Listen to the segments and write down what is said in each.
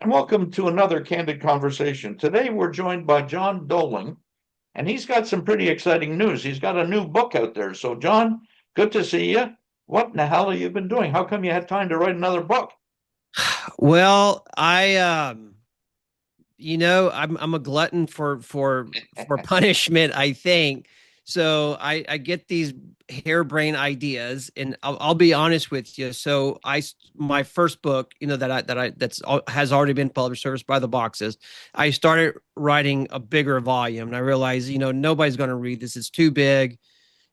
and welcome to another Candid Conversation. Today we're joined by John Doling, and he's got some pretty exciting news. He's got a new book out there. So, John, good to see you. What in the hell have you been doing? How come you had time to write another book? Well, I'm a glutton for punishment, I think. So I get these harebrained ideas, and I'll be honest with you. So my first book, has already been published, Service by the Boxes. I started writing a bigger volume, and I realized, nobody's going to read this. It's too big,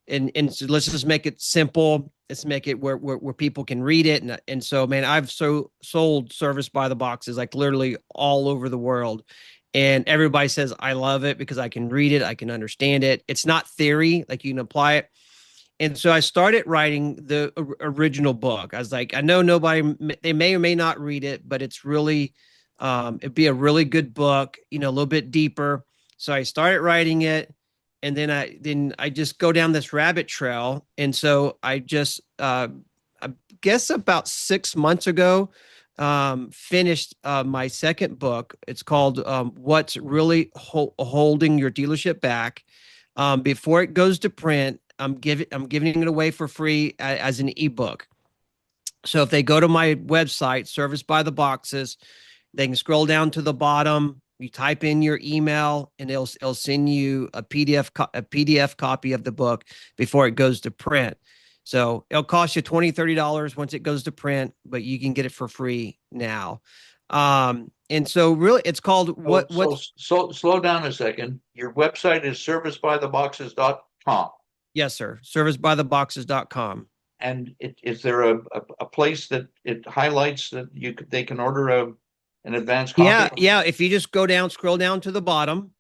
and so let's just make it simple. Let's make it where people can read it. And so, man, I've sold Service by the Boxes like literally all over the world. And everybody says I love it because I can read it, I can understand it. It's not theory, like you can apply it. And so I started writing the original book. I was like, I know they may or may not read it, but it's really, it'd be a really good book, a little bit deeper. So I started writing it, and then I just go down this rabbit trail. And so I guess about 6 months ago, finished my second book. It's called What's Really Holding Your Dealership Back. Before it goes to print, I'm giving it away for free as an ebook. So if they go to my website, Service by the Boxes, they can scroll down to the bottom. You type in your email, and it'll send you a PDF copy of the book before it goes to print. So it'll cost you $20-$30 once it goes to print, but you can get it for free now. And so really, it's called Slow down a second. Your website is servicebytheboxes.com. Yes, sir. Servicebytheboxes.com. And is there a place that it highlights that they can order an advanced copy? Yeah. If you just scroll down to the bottom,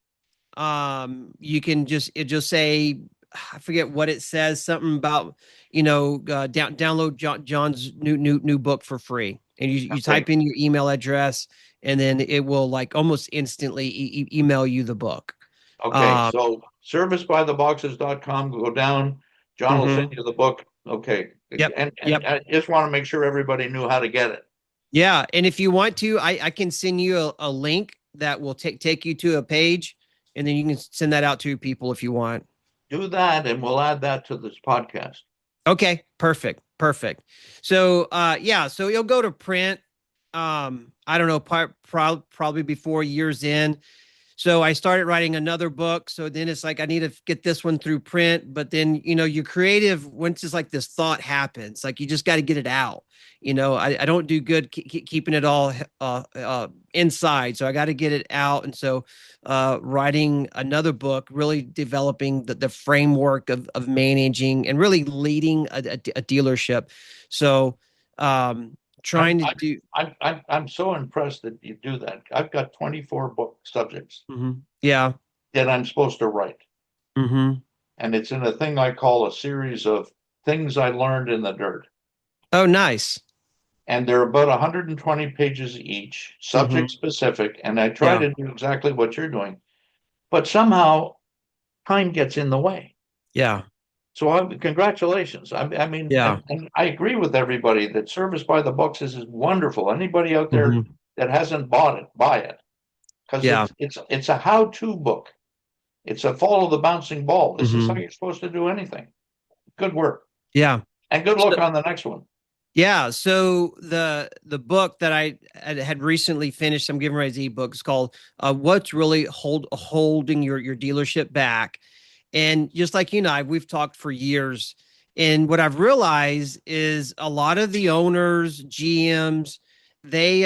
you can just say, I forget what it says, something about, download John's new book for free. And you type in your email address, and then it will like almost instantly email you the book. Okay, so servicebytheboxes.com, go down. John will send you the book. Okay. Yep. And Yep. I just want to make sure everybody knew how to get it. Yeah. And if you want to, I can send you a link that will take you to a page, and then you can send that out to people if you want. Do that, and we'll add that to this podcast. Okay, perfect. So, so you'll go to print. I don't know, probably before years in. So I started writing another book. So then it's like, I need to get this one through print. But then, you're creative once it's like this thought happens, like you just got to get it out. I don't do good keeping it all inside. So I got to get it out. And so writing another book, really developing the framework of managing and really leading a dealership. So trying to do. I'm so impressed that you do that. I've got 24 book subjects Yeah. that I'm supposed to write. Mm-hmm. And it's in a thing I call a series of things I learned in the dirt. Oh, nice. And they're about 120 pages each, subject specific. And I try to do exactly what you're doing. But somehow time gets in the way. Yeah. So congratulations. I mean, Yeah. and I agree with everybody that Service by the Boxes is wonderful. Anybody out there that hasn't bought it, buy it. Because it's a how-to book. It's a follow the bouncing ball. This is how you're supposed to do anything. Good work. Yeah. And good luck on the next one. Yeah. So the book that I had recently finished, I'm giving away ebook, is called What's Really Holding Your Dealership Back. And just like we've talked for years. And what I've realized is a lot of the owners, GMs, they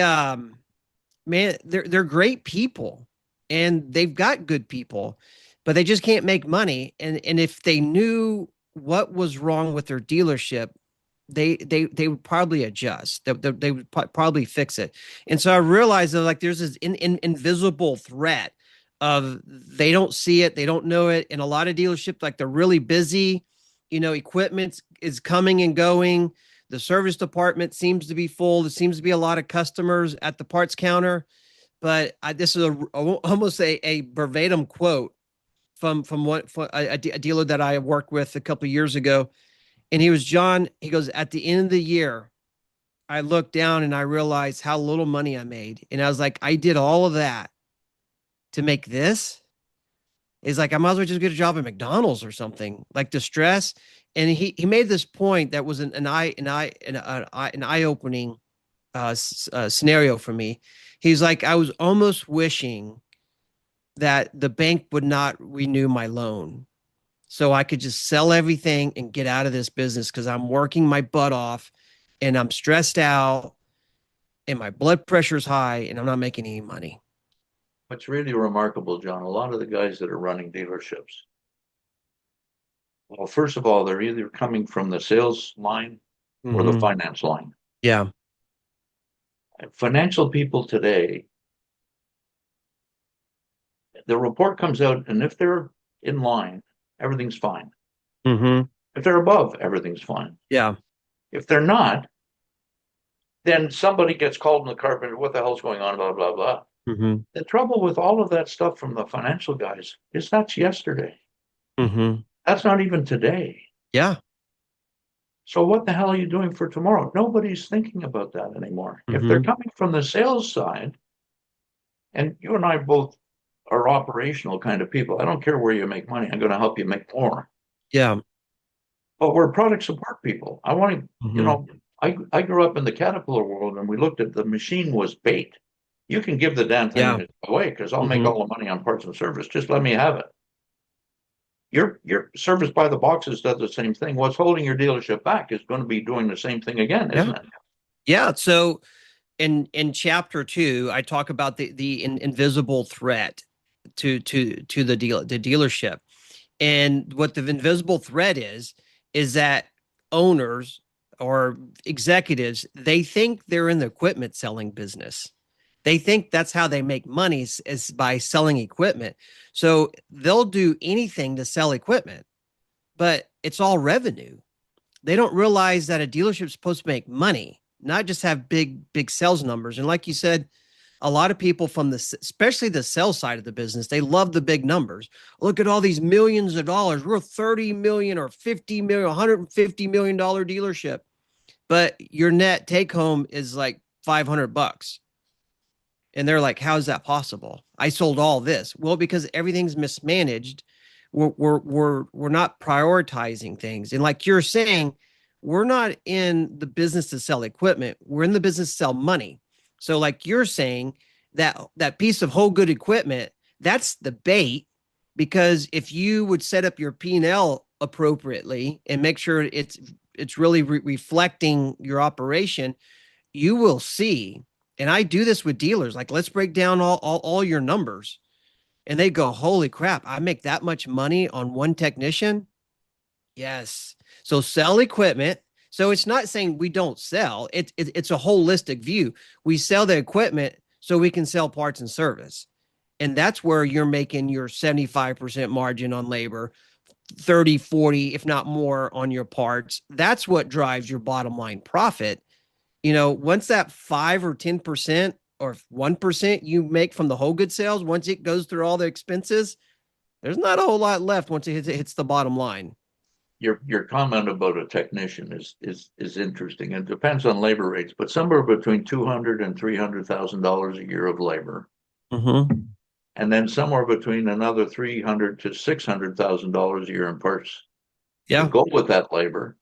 man, they're great people, and they've got good people, but they just can't make money. And if they knew what was wrong with their dealership, they would probably adjust. They would probably fix it. And so I realized that like there's this invisible threat of they don't see it, they don't know it. And a lot of dealerships, like they're really busy, equipment is coming and going. The service department seems to be full. There seems to be a lot of customers at the parts counter. But this is almost a verbatim quote from a dealer that I worked with a couple of years ago. And he goes, John, he goes, at the end of the year, I looked down and I realized how little money I made. And I was like, I did all of that to make this. It's like I might as well just get a job at McDonald's or something. Like the stress. And he made this point that was an eye opening scenario for me. He's like, I was almost wishing that the bank would not renew my loan so I could just sell everything and get out of this business because I'm working my butt off and I'm stressed out and my blood pressure is high and I'm not making any money. What's really remarkable, John, a lot of the guys that are running dealerships, well, first of all, they're either coming from the sales line or the finance line. Yeah. And financial people today, the report comes out, and if they're in line, everything's fine. If they're above, everything's fine. Yeah. If they're not, then somebody gets called in the carpenter, what the hell's going on, blah, blah, blah. The trouble with all of that stuff from the financial guys is that's yesterday. That's not even today. Yeah. So what the hell are you doing for tomorrow? Nobody's thinking about that anymore. If they're coming from the sales side, and you and I both are operational kind of people. I don't care where you make money. I'm going to help you make more. Yeah. But we're product support people. I want to, I grew up in the Caterpillar world, and we looked at the machine was bait. You can give the damn thing away because I'll make all the money on parts and service. Just let me have it. Your service by the boxes does the same thing. What's holding your dealership back is going to be doing the same thing again, isn't it? Yeah. So in chapter 2, I talk about the invisible threat to the dealership. And what the invisible threat is that owners or executives, they think they're in the equipment selling business. They think that's how they make money is by selling equipment. So they'll do anything to sell equipment, but it's all revenue. They don't realize that a dealership is supposed to make money, not just have big sales numbers. And like you said, a lot of people from especially the sales side of the business, they love the big numbers. Look at all these millions of dollars. We're 30 million or 50 million, $150 million dealership, but your net take home is like $500. And they're like, how is that possible? I sold all this. Well, because everything's mismanaged. We're not prioritizing things. And like you're saying, we're not in the business to sell equipment. We're in the business to sell money. So like you're saying, that piece of whole good equipment, that's the bait, because if you would set up your P&L appropriately and make sure it's really reflecting your operation, you will see. And I do this with dealers. Like, let's break down all your numbers. And they go, holy crap, I make that much money on one technician? Yes. So sell equipment. So it's not saying we don't sell. It's a holistic view. We sell the equipment so we can sell parts and service. And that's where you're making your 75% margin on labor, 30, 40, if not more on your parts. That's what drives your bottom line profit. You know, once that 5 or 10% or 1% you make from the whole good sales, once it goes through all the expenses, there's not a whole lot left once it hits the bottom line. Your comment about a technician is interesting. It depends on labor rates, but somewhere between $200,000 and $300,000 a year of labor, and then somewhere between another $300,000 to $600,000 a year in parts to go with that labor.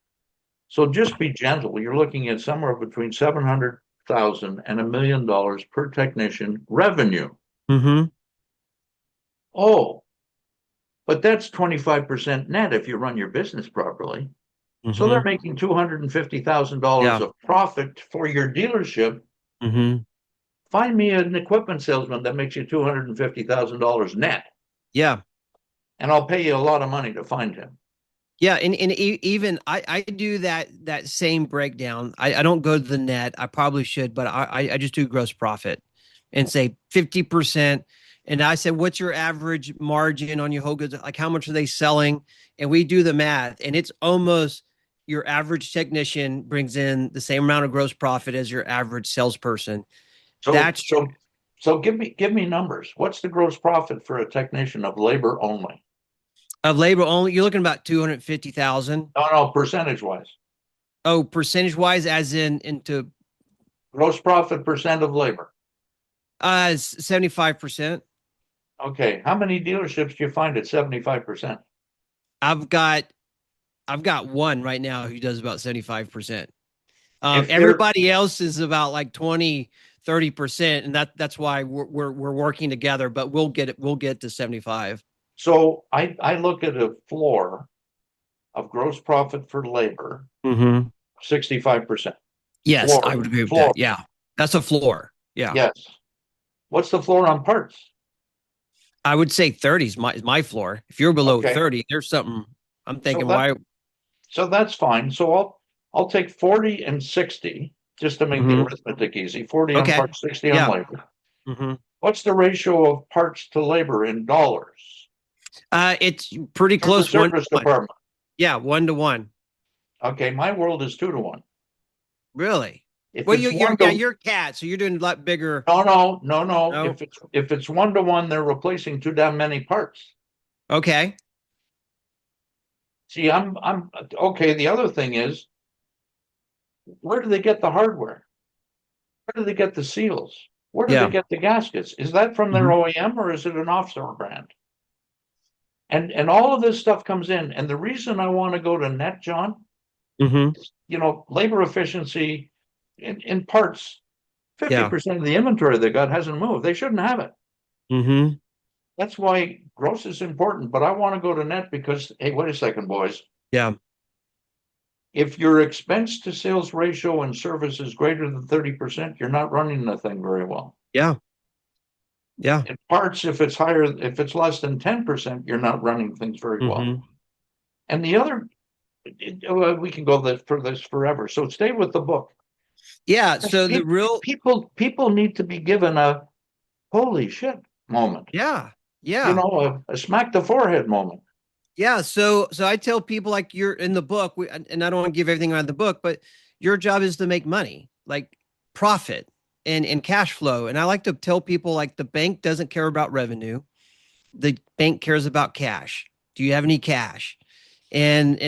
So just be gentle. You're looking at somewhere between $700,000 and $1 million per technician revenue. Oh, but that's 25% net if you run your business properly. So they're making $250,000 of profit for your dealership. Find me an equipment salesman that makes you $250,000 net. Yeah. And I'll pay you a lot of money to find him. Yeah, and even I do that same breakdown. I don't go to the net. I probably should, but I just do gross profit and say 50%. And I said, what's your average margin on your whole goods? Like, how much are they selling? And we do the math, and it's almost your average technician brings in the same amount of gross profit as your average salesperson. So give me numbers. What's the gross profit for a technician of labor only? Of labor only, you're looking about 250,000. No, percentage wise. Oh, percentage wise, as into Gross profit percent of labor. 75%. Okay. How many dealerships do you find at 75%? I've got one right now who does about 75%. If they're Everybody else is about like 20-30%, and that's why we're working together, but we'll get to 75. so I look at a floor of gross profit for labor, Mm-hmm. 65%. Yes, I Floor, would agree with floor. that. Yeah. That's a floor. Yeah. Yes. What's the floor on parts? I would say 30 is my floor. If you're below Okay. 30, there's something I'm So thinking that why. so that's fine. So I'll take 40 and 60 just to make the Mhm. arithmetic easy. 40 on Okay. parts, 60 on Yeah. labor. Hmm. What's the ratio of parts to labor in dollars It's pretty for the close, 1 to service 1. department? Yeah, 1 to 1. Okay, my world is 2 to 1. Really? If Well, it's one yeah, to you're cat, so you're doing a lot bigger. no. No. If it's 1 to 1, they're replacing too damn many parts. Okay. See, I'm okay. The other thing is, where do they get the hardware? Where do they get the seals? Where do they Yeah. get the gaskets? Is that from their Hmm. OEM or is it an offshore brand? And all of this stuff comes in. And the reason I want to go to net, John, Hmm. labor efficiency in parts, Yeah. 50% of the inventory they got hasn't moved. They shouldn't have it. Hmm. That's why gross is important. But I want to go to net because, hey, wait a second, boys. Yeah. If your expense to sales ratio in service is greater than 30%, you're not running the thing very well. Yeah. Yeah. In parts, if it's less than 10%, you're not running things very well. Hmm. And the other, we can go for this forever. So stay with the book. Yeah. So the real. People need to be given a holy shit moment. Yeah. Yeah. A smack the forehead moment. Yeah. So I tell people like you're in the book, and I don't want to give everything around the book, but your job is to make money, like profit and cash flow. And I like to tell people like the bank doesn't care about revenue. The bank cares about cash. Do you have any cash? That's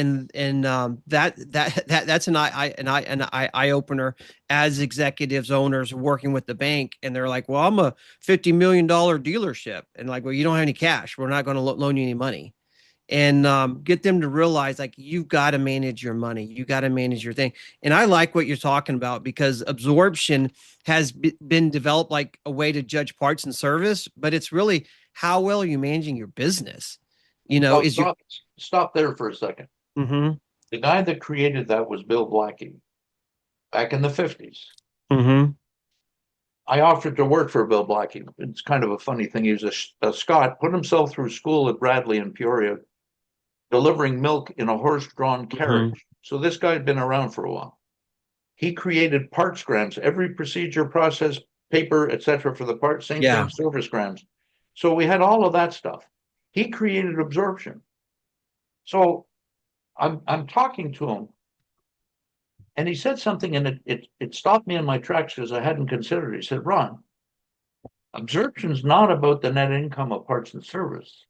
an eye opener as executives, owners working with the bank, and they're like, well, I'm a $50 million dealership, and like, well, you don't have any cash, we're not going to loan you any money. And get them to realize like you've got to manage your money, you got to manage your thing. And I like what you're talking about because absorption has been developed like a way to judge parts and service, but it's really how well are you managing your business. Well, Is you. stop there for a second. Mm-hmm. The guy that created that was Bill Blackie back in the 50s. Mm-hmm. I offered to work for Bill Blackie. It's kind of a funny thing. He was a Scot, put himself through school at Bradley in Peoria, delivering milk in a horse-drawn Mm-hmm. carriage. So this guy had been around for a while. He created parts grams, every procedure, process, paper, etc. for the part. Same Yeah. thing, service grams. So we had all of that stuff. He created absorption. So I'm talking to him, and he said something, and it stopped me in my tracks because I hadn't considered it. He said, "Ron, absorption is not about the net income of parts and service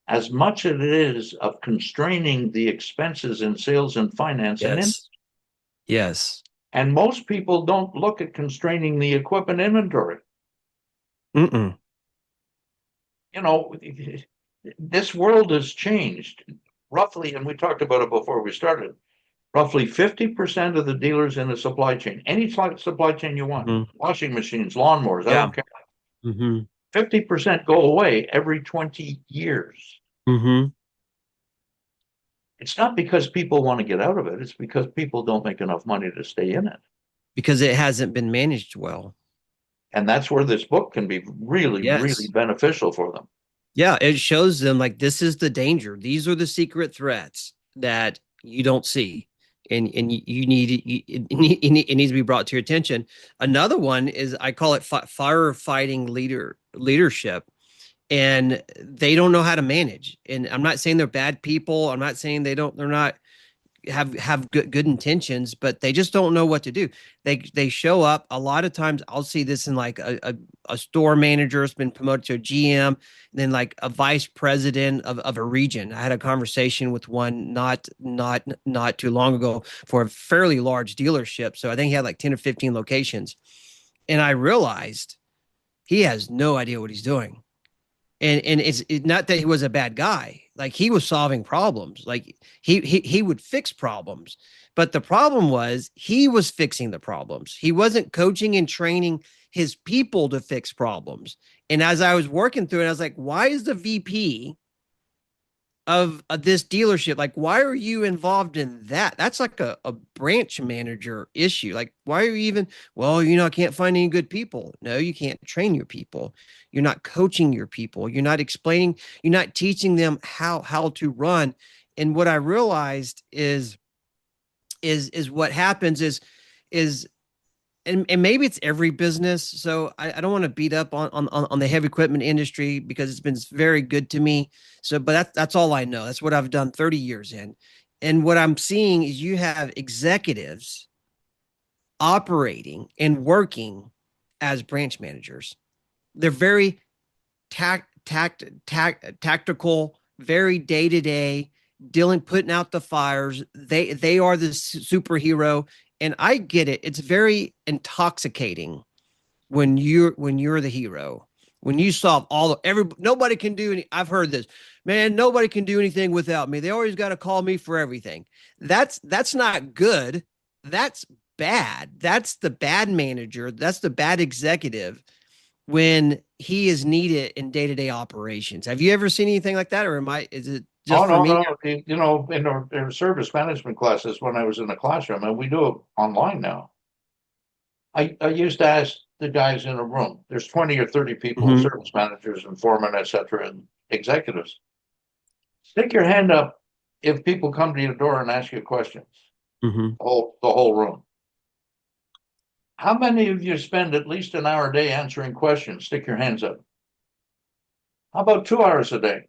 as much as it is of constraining the expenses in sales and finance and in." Yes. Yes. And most people don't look at constraining the equipment inventory. Mm-mm. You know, this world has changed roughly, and we talked about it before we started. Roughly 50% of the dealers in the supply chain, any supply chain you want, Mm-hmm. washing machines, lawnmowers, I Yeah. don't care. Mm-hmm. 50% go away every 20 years. Mm-hmm. It's not because people want to get out of it. It's because people don't make enough money to stay in it. Because it hasn't been managed well. And that's where this book can be really, really Yes. beneficial for them. Yeah, it shows them like this is the danger. These are the secret threats that you don't see, and you need it needs to be brought to your attention. Another one is I call it firefighting leadership, and they don't know how to manage. And I'm not saying they're bad people. I'm not saying they're not have good intentions, but they just don't know what to do. They show up. A lot of times I'll see this in like a store manager has been promoted to a GM, then like a vice president of a region. I had a conversation with one not too long ago for a fairly large dealership. So I think he had like 10 or 15 locations. And I realized he has no idea what he's doing. And it's not that he was a bad guy. Like he was solving problems. Like he would fix problems. But the problem was he was fixing the problems. He wasn't coaching and training his people to fix problems. And as I was working through it, I was like, why is the VP of this dealership, like, why are you involved in that? That's like a branch manager issue. Like, why are you even, well, I can't find any good people. No, you can't train your people. You're not coaching your people. You're not explaining, you're not teaching them how to run. And what I realized is what happens is and maybe it's every business. So I don't want to beat up on the heavy equipment industry because it's been very good to me. So, but that's all I know. That's what I've done 30 years in. And what I'm seeing is you have executives operating and working as branch managers. They're very tactical, very day to day, putting out the fires. They are the superhero, and I get it. It's very intoxicating when you're the hero. When you solve nobody can do any. I've heard this, man. Nobody can do anything without me. They always got to call me for everything. That's not good. That's bad. That's the bad manager. That's the bad executive when he is needed in day-to-day operations. Have you ever seen anything like that, or is it just for me? No. In our service management classes, when I was in the classroom, and we do it online now, I used to ask the guys in a room, there's 20 or 30 people, service managers and foremen, etc., and executives. Stick your hand up if people come to your door and ask you questions. The whole room. How many of you spend at least an hour a day answering questions? Stick your hands up. How about 2 hours a day?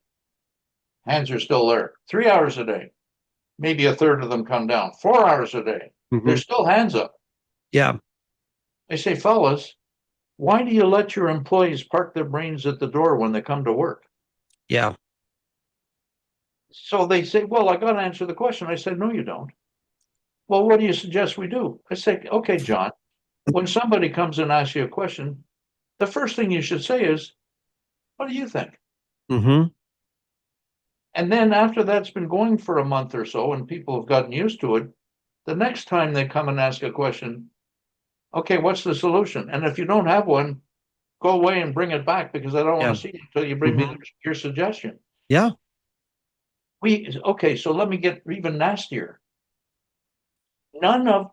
Hands are still there. 3 hours a day. Maybe a third of them come down. 4 hours a day. They're still hands up. Yeah. I say, fellas, why do you let your employees park their brains at the door when they come to work? Yeah. So they say, well, I got to answer the question. I said, no, you don't. Well, what do you suggest we do? I say, okay, John, when somebody comes and asks you a question, the first thing you should say is, what do you think? And then after that's been going for a month or so and people have gotten used to it, the next time they come and ask a question, okay, what's the solution? And if you don't have one, go away and bring it back because I don't want to see it until you bring me your suggestion. Yeah. Okay, so let me get even nastier. None of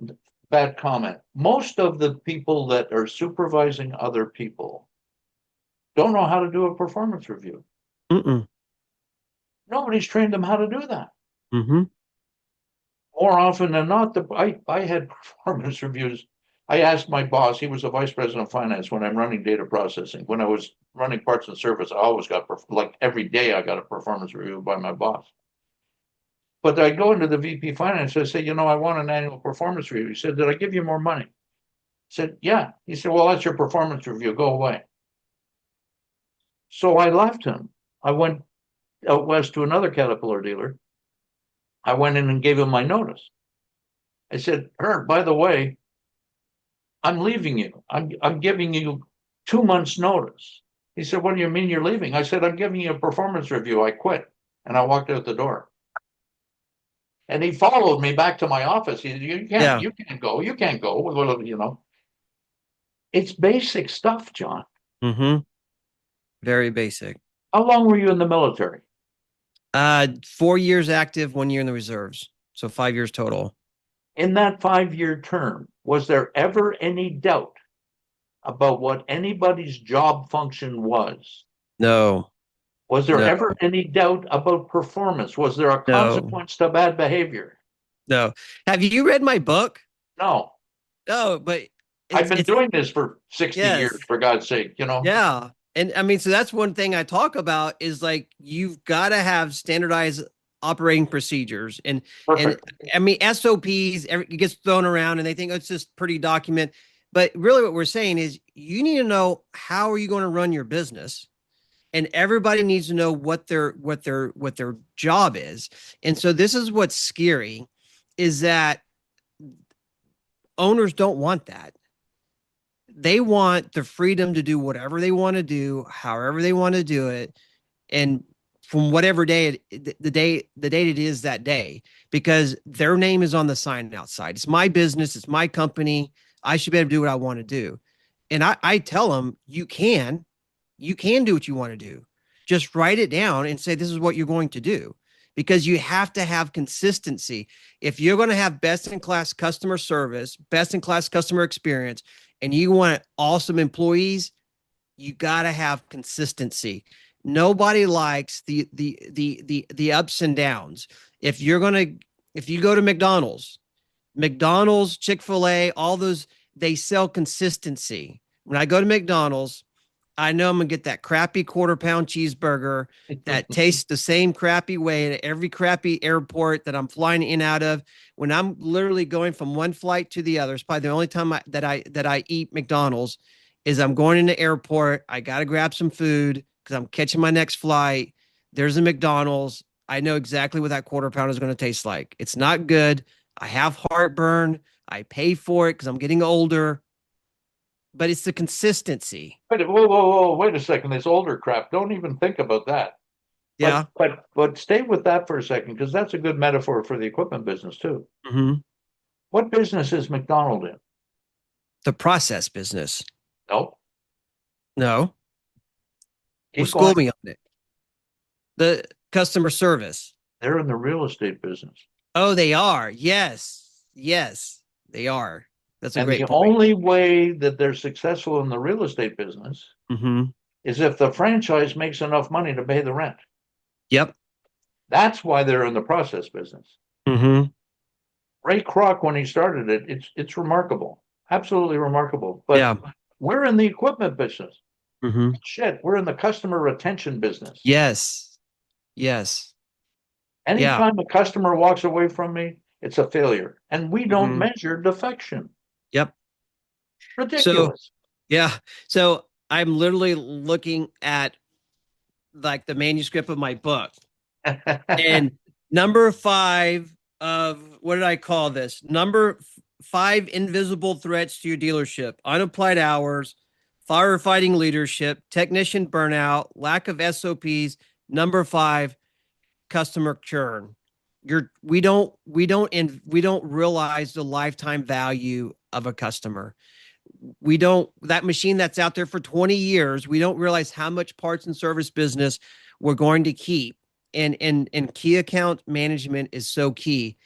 that comment. Most of the people that are supervising other people don't know how to do a performance review. Nobody's trained them how to do that. More often than not, I had performance reviews. I asked my boss, he was a vice president of finance when I'm running data processing. When I was running parts and service, I always got, like every day I got a performance review by my boss. But I go into the VP finance, I say, I want an annual performance review. He said, did I give you more money? I said, yeah. He said, well, that's your performance review. Go away. So I left him. I went out west to another Caterpillar dealer. I went in and gave him my notice. I said, Herb, by the way, I'm leaving you. I'm giving you 2 months notice. He said, what do you mean you're leaving? I said, I'm giving you a performance review. I quit. And I walked out the door. And he followed me back to my office. He said, you can't go. You can't go. It's basic stuff, John. Very basic. How long were you in the military? 4 years active, 1 year in the reserves. So 5 years total. In that 5-year term, was there ever any doubt about what anybody's job function was? No. Was there ever any doubt about performance? Was there a consequence to bad behavior? No. Have you read my book? No. No, but I've been doing this for 60 years, for God's sake, Yeah. And I mean, so that's one thing I talk about is like, you've got to have standardized operating procedures. And Perfect. I mean, SOPs, it gets thrown around and they think, oh, it's just pretty document. But really what we're saying is you need to know, how are you going to run your business? And everybody needs to know what their job is. And so this is what's scary, is that owners don't want that. They want the freedom to do whatever they want to do, however they want to do it, and from whatever day the date it is that day, because their name is on the sign outside. It's my business, it's my company. I should be able to do what I want to do. And I tell them, you can do what you want to do. Just write it down and say, this is what you're going to do, because you have to have consistency. If you're going to have best in class customer service, best in class customer experience, and you want awesome employees, you got to have consistency. Nobody likes the ups and downs. If you go to McDonald's, Chick-fil-A, all those, they sell consistency. When I go to McDonald's, I know I'm gonna get that crappy quarter-pound cheeseburger that tastes the same crappy way at every crappy airport that I'm flying in and out of. When I'm literally going from one flight to the other, it's probably the only time that I eat McDonald's is I'm going in the airport. I got to grab some food because I'm catching my next flight. There's a McDonald's. I know exactly what that quarter pound is going to taste like. It's not good. I have heartburn. I pay for it because I'm getting older. But it's the consistency. Wait a second. This older crap. Don't even think about that. Yeah. But stay with that for a second, because that's a good metaphor for the equipment business too. Mm-hmm. What business is McDonald in? The process business. Nope. No. Well, Keep school going. me on it. The customer service. They're in the real estate business. Oh, they are. Yes. Yes, they are. That's a And great the point. only way that they're successful in the real estate business Mm-hmm. is if the franchise makes enough money to pay the rent. Yep. That's why they're in the process business. Mm-hmm. Ray Kroc, when he started it, it's remarkable, absolutely remarkable. But Yeah. we're in the equipment business. Mm-hmm. Shit, we're in the customer retention business. Yes. Yes. Yeah. Anytime a customer walks away from me, it's a failure, and we don't Mm-hmm. measure defection. Yep. Ridiculous. Yeah. So I'm literally looking at like the manuscript of my book, and number 5 of, what did I call this? Number 5 invisible threats to your dealership: unapplied hours, firefighting leadership, technician burnout, lack of SOPs. Number 5, customer churn. We don't realize the lifetime value of a customer. That machine that's out there for 20 years, we don't realize how much parts and service business we're going to keep. And key account management is so key.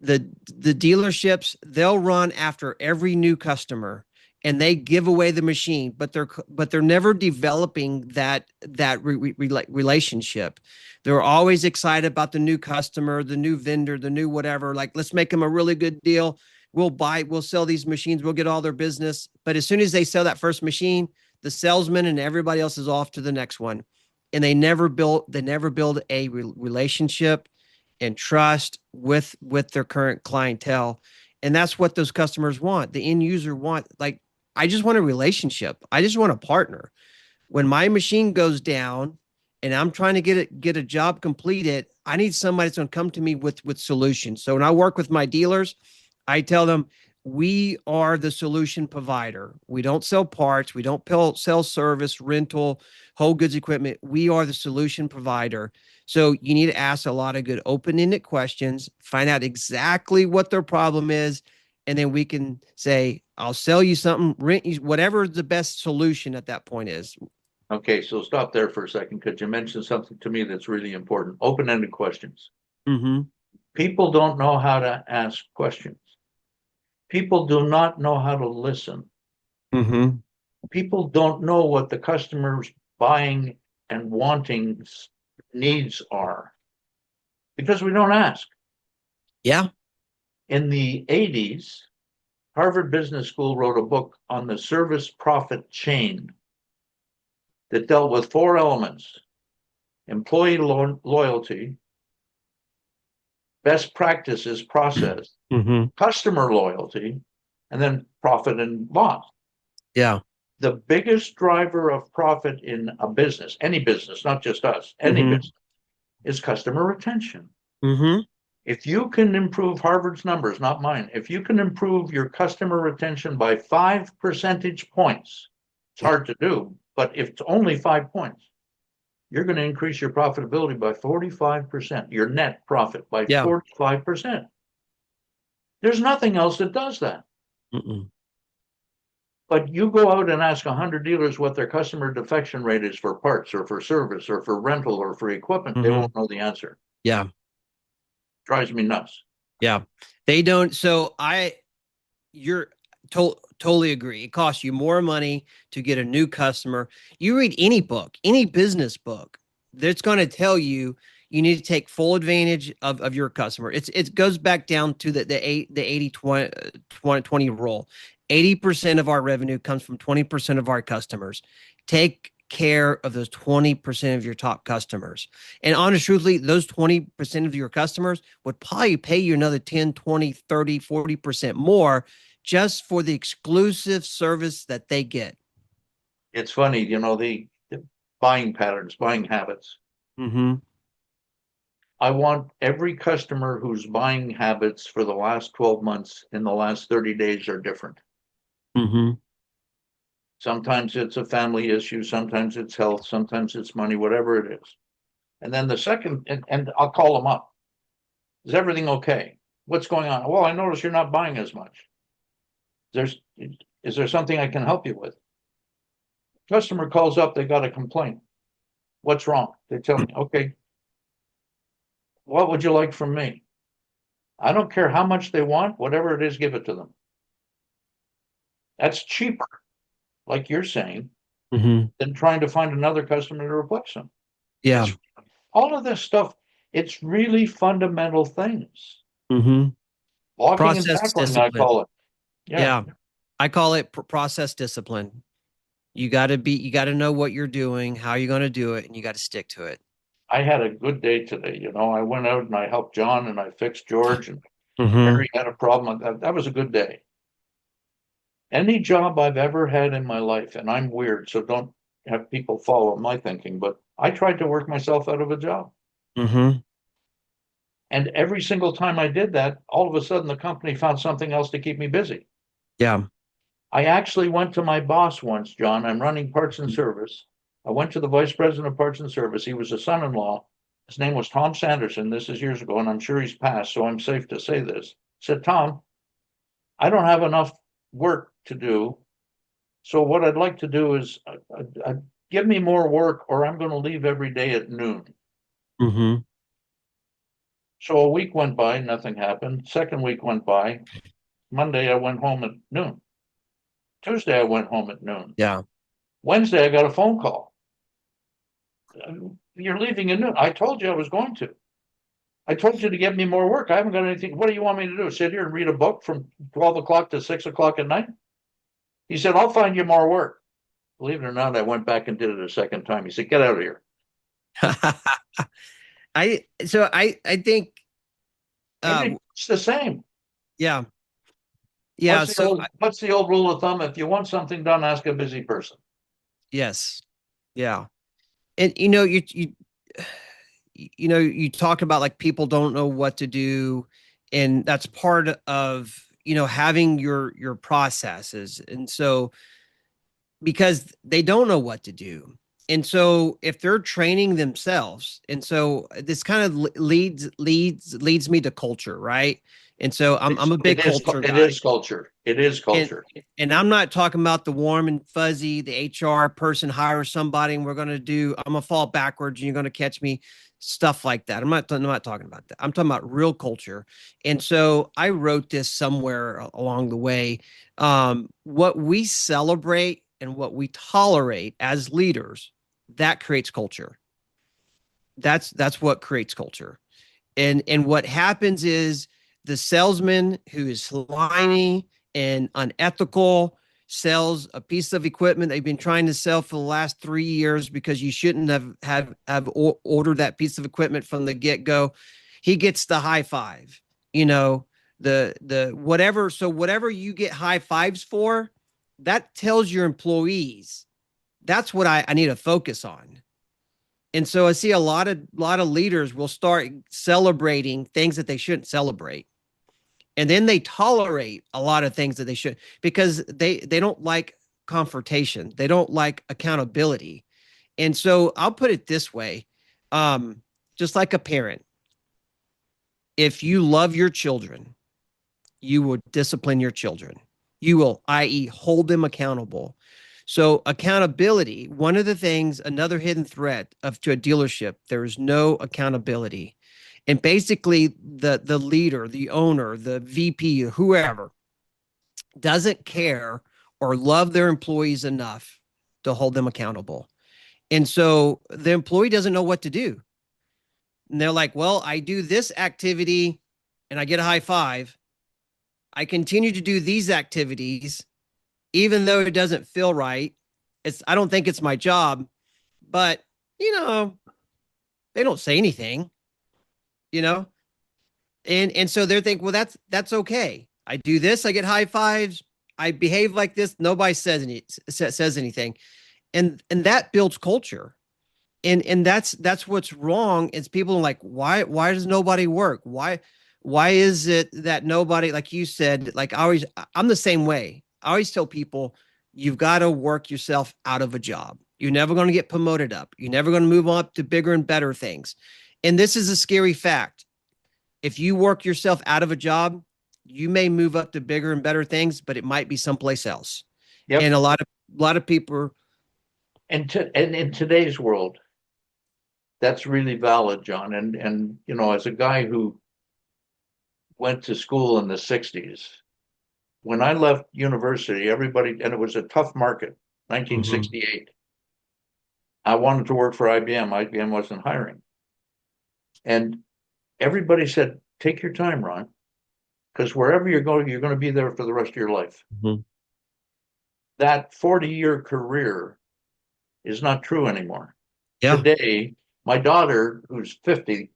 The dealerships, they'll run after every new customer and they give away the machine, but they're never developing that relationship. They're always excited about the new customer, the new vendor, the new whatever. Like, let's make them a really good deal. We'll sell these machines. We'll get all their business. But as soon as they sell that first machine, the salesman and everybody else is off to the next one. And they never build a relationship and trust with their current clientele. And that's what those customers want. The end user want, like, I just want a relationship. I just want a partner. When my machine goes down and I'm trying to get a job completed, I need somebody that's going to come to me with solutions. So when I work with my dealers, I tell them, we are the solution provider. We don't sell parts. We don't sell service, rental, whole goods equipment. We are the solution provider. So you need to ask a lot of good open-ended questions, find out exactly what their problem is, and then we can say, I'll sell you something, rent you, whatever the best solution at that point is. Okay, so stop there for a second, because you mentioned something to me that's really important. Open-ended questions. Mm-hmm. People don't know how to ask questions. People do not know how to listen. Mm-hmm. People don't know what the customer's buying and wanting needs are, because we don't ask. Yeah. In the 80s, Harvard Business School wrote a book on the service profit chain that dealt with 4 elements: employee loyalty, best practices, process, customer loyalty, and then profit and loss. Yeah. The biggest driver of profit in a business, any business, not just us, any business, is customer retention. If you can improve Harvard's numbers, not mine, if you can improve your customer retention by 5 percentage points, it's hard to do, but if it's only 5 points, you're going to increase your profitability by 45%, your net profit by 45%. There's nothing else that does that. But you go out and ask 100 dealers what their customer defection rate is for parts or for service or for rental or for equipment, they won't know the answer. Yeah. Drives me nuts. Yeah. They don't. So you're totally agree. It costs you more money to get a new customer. You read any book, any business book, that's going to tell you you need to take full advantage of your customer. It goes back down to the 80-20 rule. 80% of our revenue comes from 20% of our customers. Take care of those 20% of your top customers. And honestly, truthfully, those 20% of your customers would probably pay you another 10, 20, 30, 40% more just for the exclusive service that they get. It's funny, the buying patterns, buying habits. I want every customer whose buying habits for the last 12 months in the last 30 days are different. Sometimes it's a family issue, sometimes it's health, sometimes it's money, whatever it is. And then the second, and I'll call them up. Is everything okay? What's going on? Well, I notice you're not buying as much. Is there something I can help you with? Customer calls up, they got a complaint. What's wrong? They tell me, okay, what would you like from me? I don't care how much they want, whatever it is, give it to them. That's cheaper, like you're saying, than trying to find another customer to replace them. Yeah. All of this stuff, it's really fundamental things. Blocking Process and tackling, discipline. I call it. Yeah. I call it process discipline. You got to know what you're doing, how you're going to do it, and you got to stick to it. I had a good day today. I went out and I helped John and I fixed George, and Mary had a problem. That was a good day. Any job I've ever had in my life, and I'm weird, so don't have people follow my thinking, but I tried to work myself out of a job. And every single time I did that, all of a sudden the company found something else to keep me busy. Yeah. I actually went to my boss once, John. I'm running parts and service. I went to the vice president of parts and service. He was a son-in-law. His name was Tom Sanderson. This is years ago, and I'm sure he's passed, so I'm safe to say this. I said, Tom, I don't have enough work to do. So what I'd like to do is give me more work, or I'm going to leave every day at noon. So a week went by, nothing happened. Second week went by. Monday, I went home at noon. Tuesday, I went home at noon. Yeah. Wednesday, I got a phone call. You're leaving at noon. I told you I was going to. I told you to get me more work. I haven't got anything. What do you want me to do? Sit here and read a book from 12 o'clock to 6 o'clock at night? He said, I'll find you more work. Believe it or not, I went back and did it a second time. He said, get out of here. I think it's the same. Yeah. Yeah. What's the old rule of thumb? If you want something done, ask a busy person. Yes. Yeah. And you talk about like people don't know what to do, and that's part of having your processes. And so because they don't know what to do, and so if they're training themselves, and so this kind of leads me to culture, right? And so I'm a big culture guy. It is culture. It is culture. And I'm not talking about the warm and fuzzy, the HR person hires somebody and I'm going to fall backwards and you're going to catch me, stuff like that. I'm not talking about that. I'm talking about real culture. And so I wrote this somewhere along the way. What we celebrate and what we tolerate as leaders, that creates culture. That's what creates culture. And what happens is, the salesman who is slimy and unethical sells a piece of equipment they've been trying to sell for the last 3 years because you shouldn't have ordered that piece of equipment from the get-go. he gets the high five, the whatever. So whatever you get high fives for, that tells your employees that's what I need to focus on. And so I see a lot of leaders will start celebrating things that they shouldn't celebrate. And then they tolerate a lot of things that they should, because they don't like confrontation. They don't like accountability. And so I'll put it this way. Just like a parent, if you love your children, you will discipline your children. You will, i.e., hold them accountable. So accountability, one of the things, another hidden threat to a dealership, there is no accountability. And basically the leader, the owner, the VP, whoever doesn't care or love their employees enough to hold them accountable. And so the employee doesn't know what to do. And they're like, well, I do this activity and I get a high five. I continue to do these activities, even though it doesn't feel right. I don't think it's my job, but they don't say anything, you know? And so they're thinking, well, that's okay. I do this, I get high fives, I behave like this, nobody says anything. And that builds culture. And that's what's wrong. Is people are like, why does nobody work? Why is it that nobody, like you said, like I'm the same way. I always tell people, you've got to work yourself out of a job. You're never going to get promoted up. You're never going to move on to bigger and better things. And this is a scary fact. If you work yourself out of a job, you may move up to bigger and better things, but it might be someplace else. Yep. And a lot of people. And in today's world, that's really valid, John. And as a guy who went to school in the 60s, when I left university, everybody, and it was a tough market, 1968. I wanted to work for IBM. IBM wasn't hiring. And everybody said, take your time, Ron, because wherever you're going to be there for the rest of your life. That 40-year career is not true anymore. Yeah. Today, my daughter, who's 50,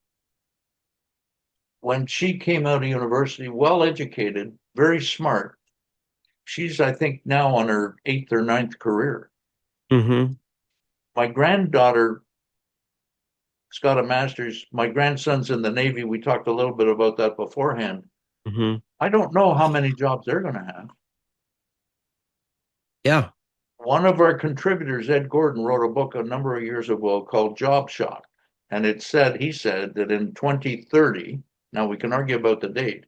when she came out of university, well-educated, very smart, she's, I think, now on her 8th or 9th career. My granddaughter has got a master's. My grandson's in the Navy. We talked a little bit about that beforehand. I don't know how many jobs they're going to have. Yeah. One of our contributors, Ed Gordon, wrote a book a number of years ago called Job Shock. And he said that in 2030, now we can argue about the date,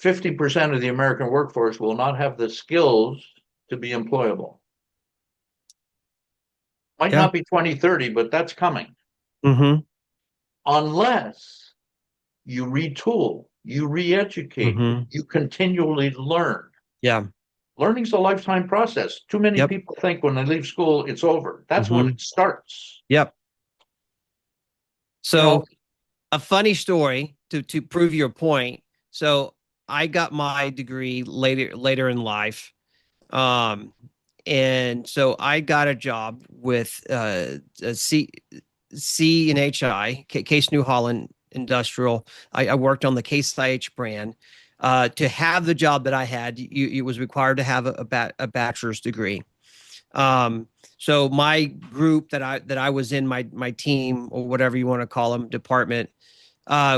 50% of the American workforce will not have the skills to be employable. Might not be 2030, but that's coming. Unless you retool, you re-educate, you continually learn. Yeah. Learning's a lifetime process. Too many people think when they leave school, it's over. That's when it starts. Yep. So a funny story to prove your point. So I got my degree later in life. And so I got a job with C&HI, Case New Holland Industrial. I worked on the Case IH brand. To have the job that I had, it was required to have a bachelor's degree. So my group that I was in, my team, or whatever you want to call them, department,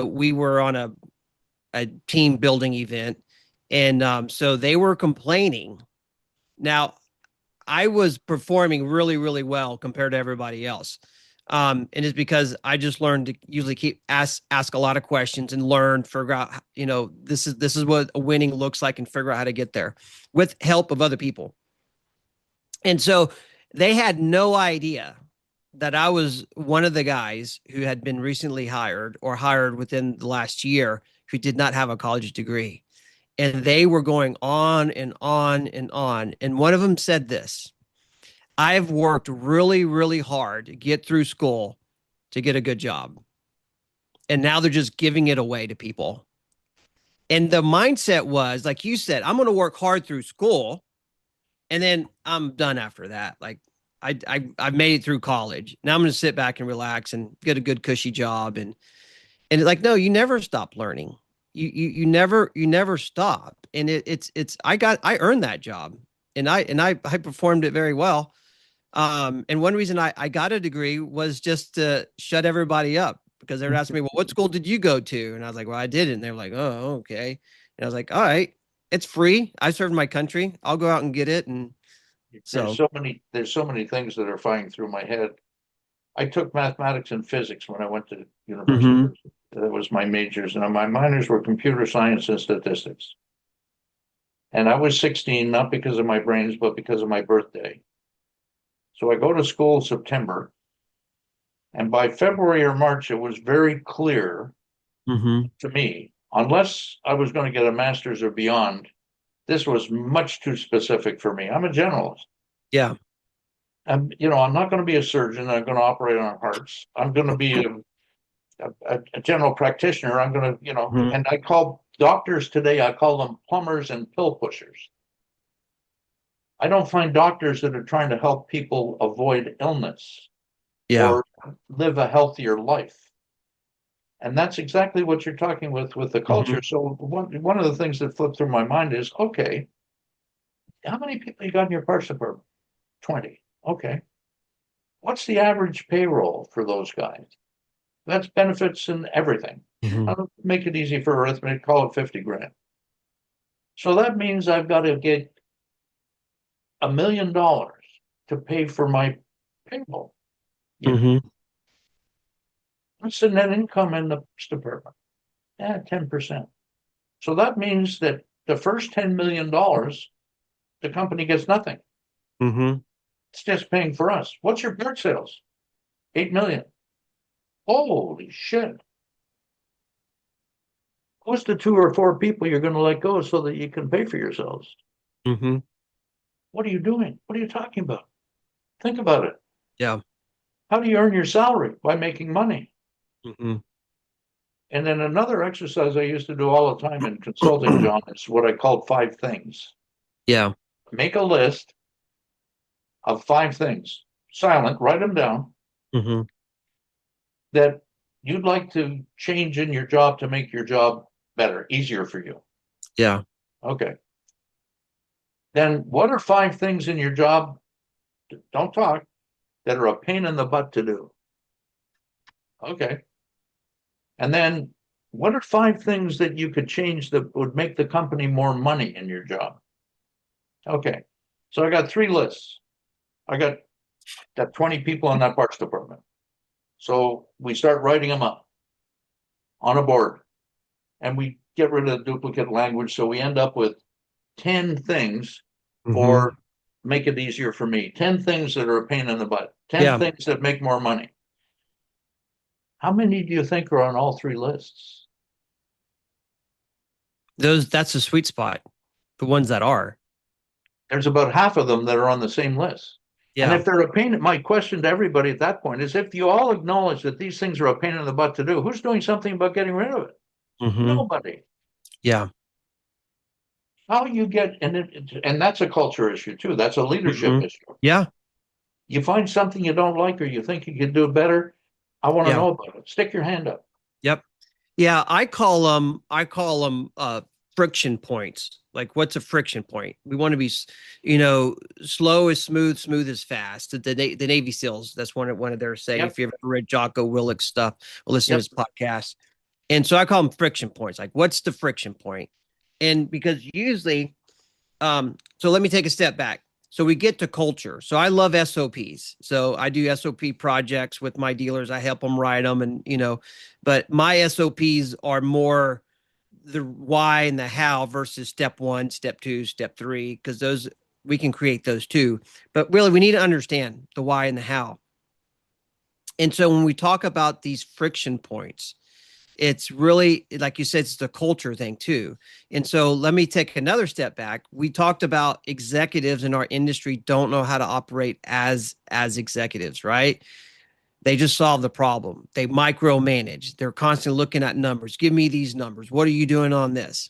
we were on a team building event. And so they were complaining. Now, I was performing really, really well compared to everybody else. And it's because I just learned to usually ask a lot of questions and learn, figure out, this is what a winning looks like, and figure out how to get there with help of other people. And so they had no idea that I was one of the guys who had been recently hired or hired within the last year who did not have a college degree. And they were going on and on and on. And one of them said this: I've worked really, really hard to get through school to get a good job. And now they're just giving it away to people. And the mindset was, like you said, I'm going to work hard through school, and then I'm done after that. Like I've made it through college. Now I'm going to sit back and relax and get a good cushy job. And like, no, you never stop learning. You never stop. And I earned that job, and I performed it very well. And one reason I got a degree was just to shut everybody up, because they were asking me, well, what school did you go to? And I was like, well, I didn't. And they were like, oh, okay. And I was like, all right, it's free. I served my country. I'll go out and get it. And There's so, there's so many things that are flying through my head. I took mathematics and physics when I went to university. mhm, That was my majors, and my minors were computer science and statistics. And I was 16, not because of my brains, but because of my birthday. So I go to school September, and by February or March, it was very clear mhm, to me, unless I was going to get a master's or beyond, this was much too specific for me. I'm a generalist. yeah, I'm not going to be a surgeon. I'm going to operate on hearts. I'm going to be a general practitioner. I'm going to, mhm, and I call doctors today, I call them plumbers and pill pushers. I don't find doctors that are trying to help people avoid illness yeah, or live a healthier life. And that's exactly what you're talking with the mhm, culture. So one of the things that flipped through my mind is, okay, how many people you got in your parts department? 20. Okay. What's the average payroll for those guys? That's benefits and everything. mhm, I'll make it easy for arithmetic, call it 50 grand. So that means I've got to get $1 million to pay for my payroll. You know, mhm, what's the net income in the department? Yeah, 10%. So that means that the first $10 million, the company gets nothing. mhm. It's just paying for us. What's your part sales? 8 million. Holy shit. Who's the 2 or 4 people you're going to let go so that you can pay for yourselves? Mhm. What are you doing? What are you talking about? Think about it. Yeah. How do you earn your salary? By making money. Mhm. And then another exercise I used to do all the time in consulting, John, is what I called 5 things. Yeah. Make a list of 5 things, silent, write them down, Mhm. that you'd like to change in your job to make your job better, easier for you. Yeah. Okay. Then what are 5 things in your job? Don't talk, that are a pain in the butt to do. Okay. And then what are 5 things that you could change that would make the company more money in your job? Okay. So I got 3 lists. I got 20 people in that parts department. So we start writing them up on a board, and we get rid of the duplicate language. So we end up with 10 things Mhm. for make it easier for me, 10 things that are a pain in the butt, 10 Yeah. things that make more money. How many do you think are on all 3 lists? That's the sweet spot. The ones that are. There's about half of them that are on the same list. And Yeah. if they're a pain, my question to everybody at that point is, if you all acknowledge that these things are a pain in the butt to do, who's doing something about getting rid of it? Mhm. Nobody. Yeah. How you get, and that's a culture issue too. That's a leadership Mhm. issue. Yeah. You find something you don't like or you think you can do it better, I want to Yeah. know about it. Stick your hand up. Yep. Yeah, I call them friction points. Like, what's a friction point? We want to be, slow is smooth, smooth is fast. The Navy SEALs, that's one of their say. Yep, If you ever read Jocko Willick's stuff or listen to yep. his podcast, and so I call them friction points. Like, what's the friction point? And because usually, so let me take a step back. So we get to culture. So I love SOPs. So I do SOP projects with my dealers. I help them write them, and but my SOPs are more the why and the how versus step one, step two, step three, because those we can create those too. But really, we need to understand the why and the how. And so when we talk about these friction points, it's really, like you said, it's the culture thing too. And so let me take another step back. We talked about executives in our industry don't know how to operate as executives, right? They just solve the problem. They micromanage. They're constantly looking at numbers. Give me these numbers. What are you doing on this?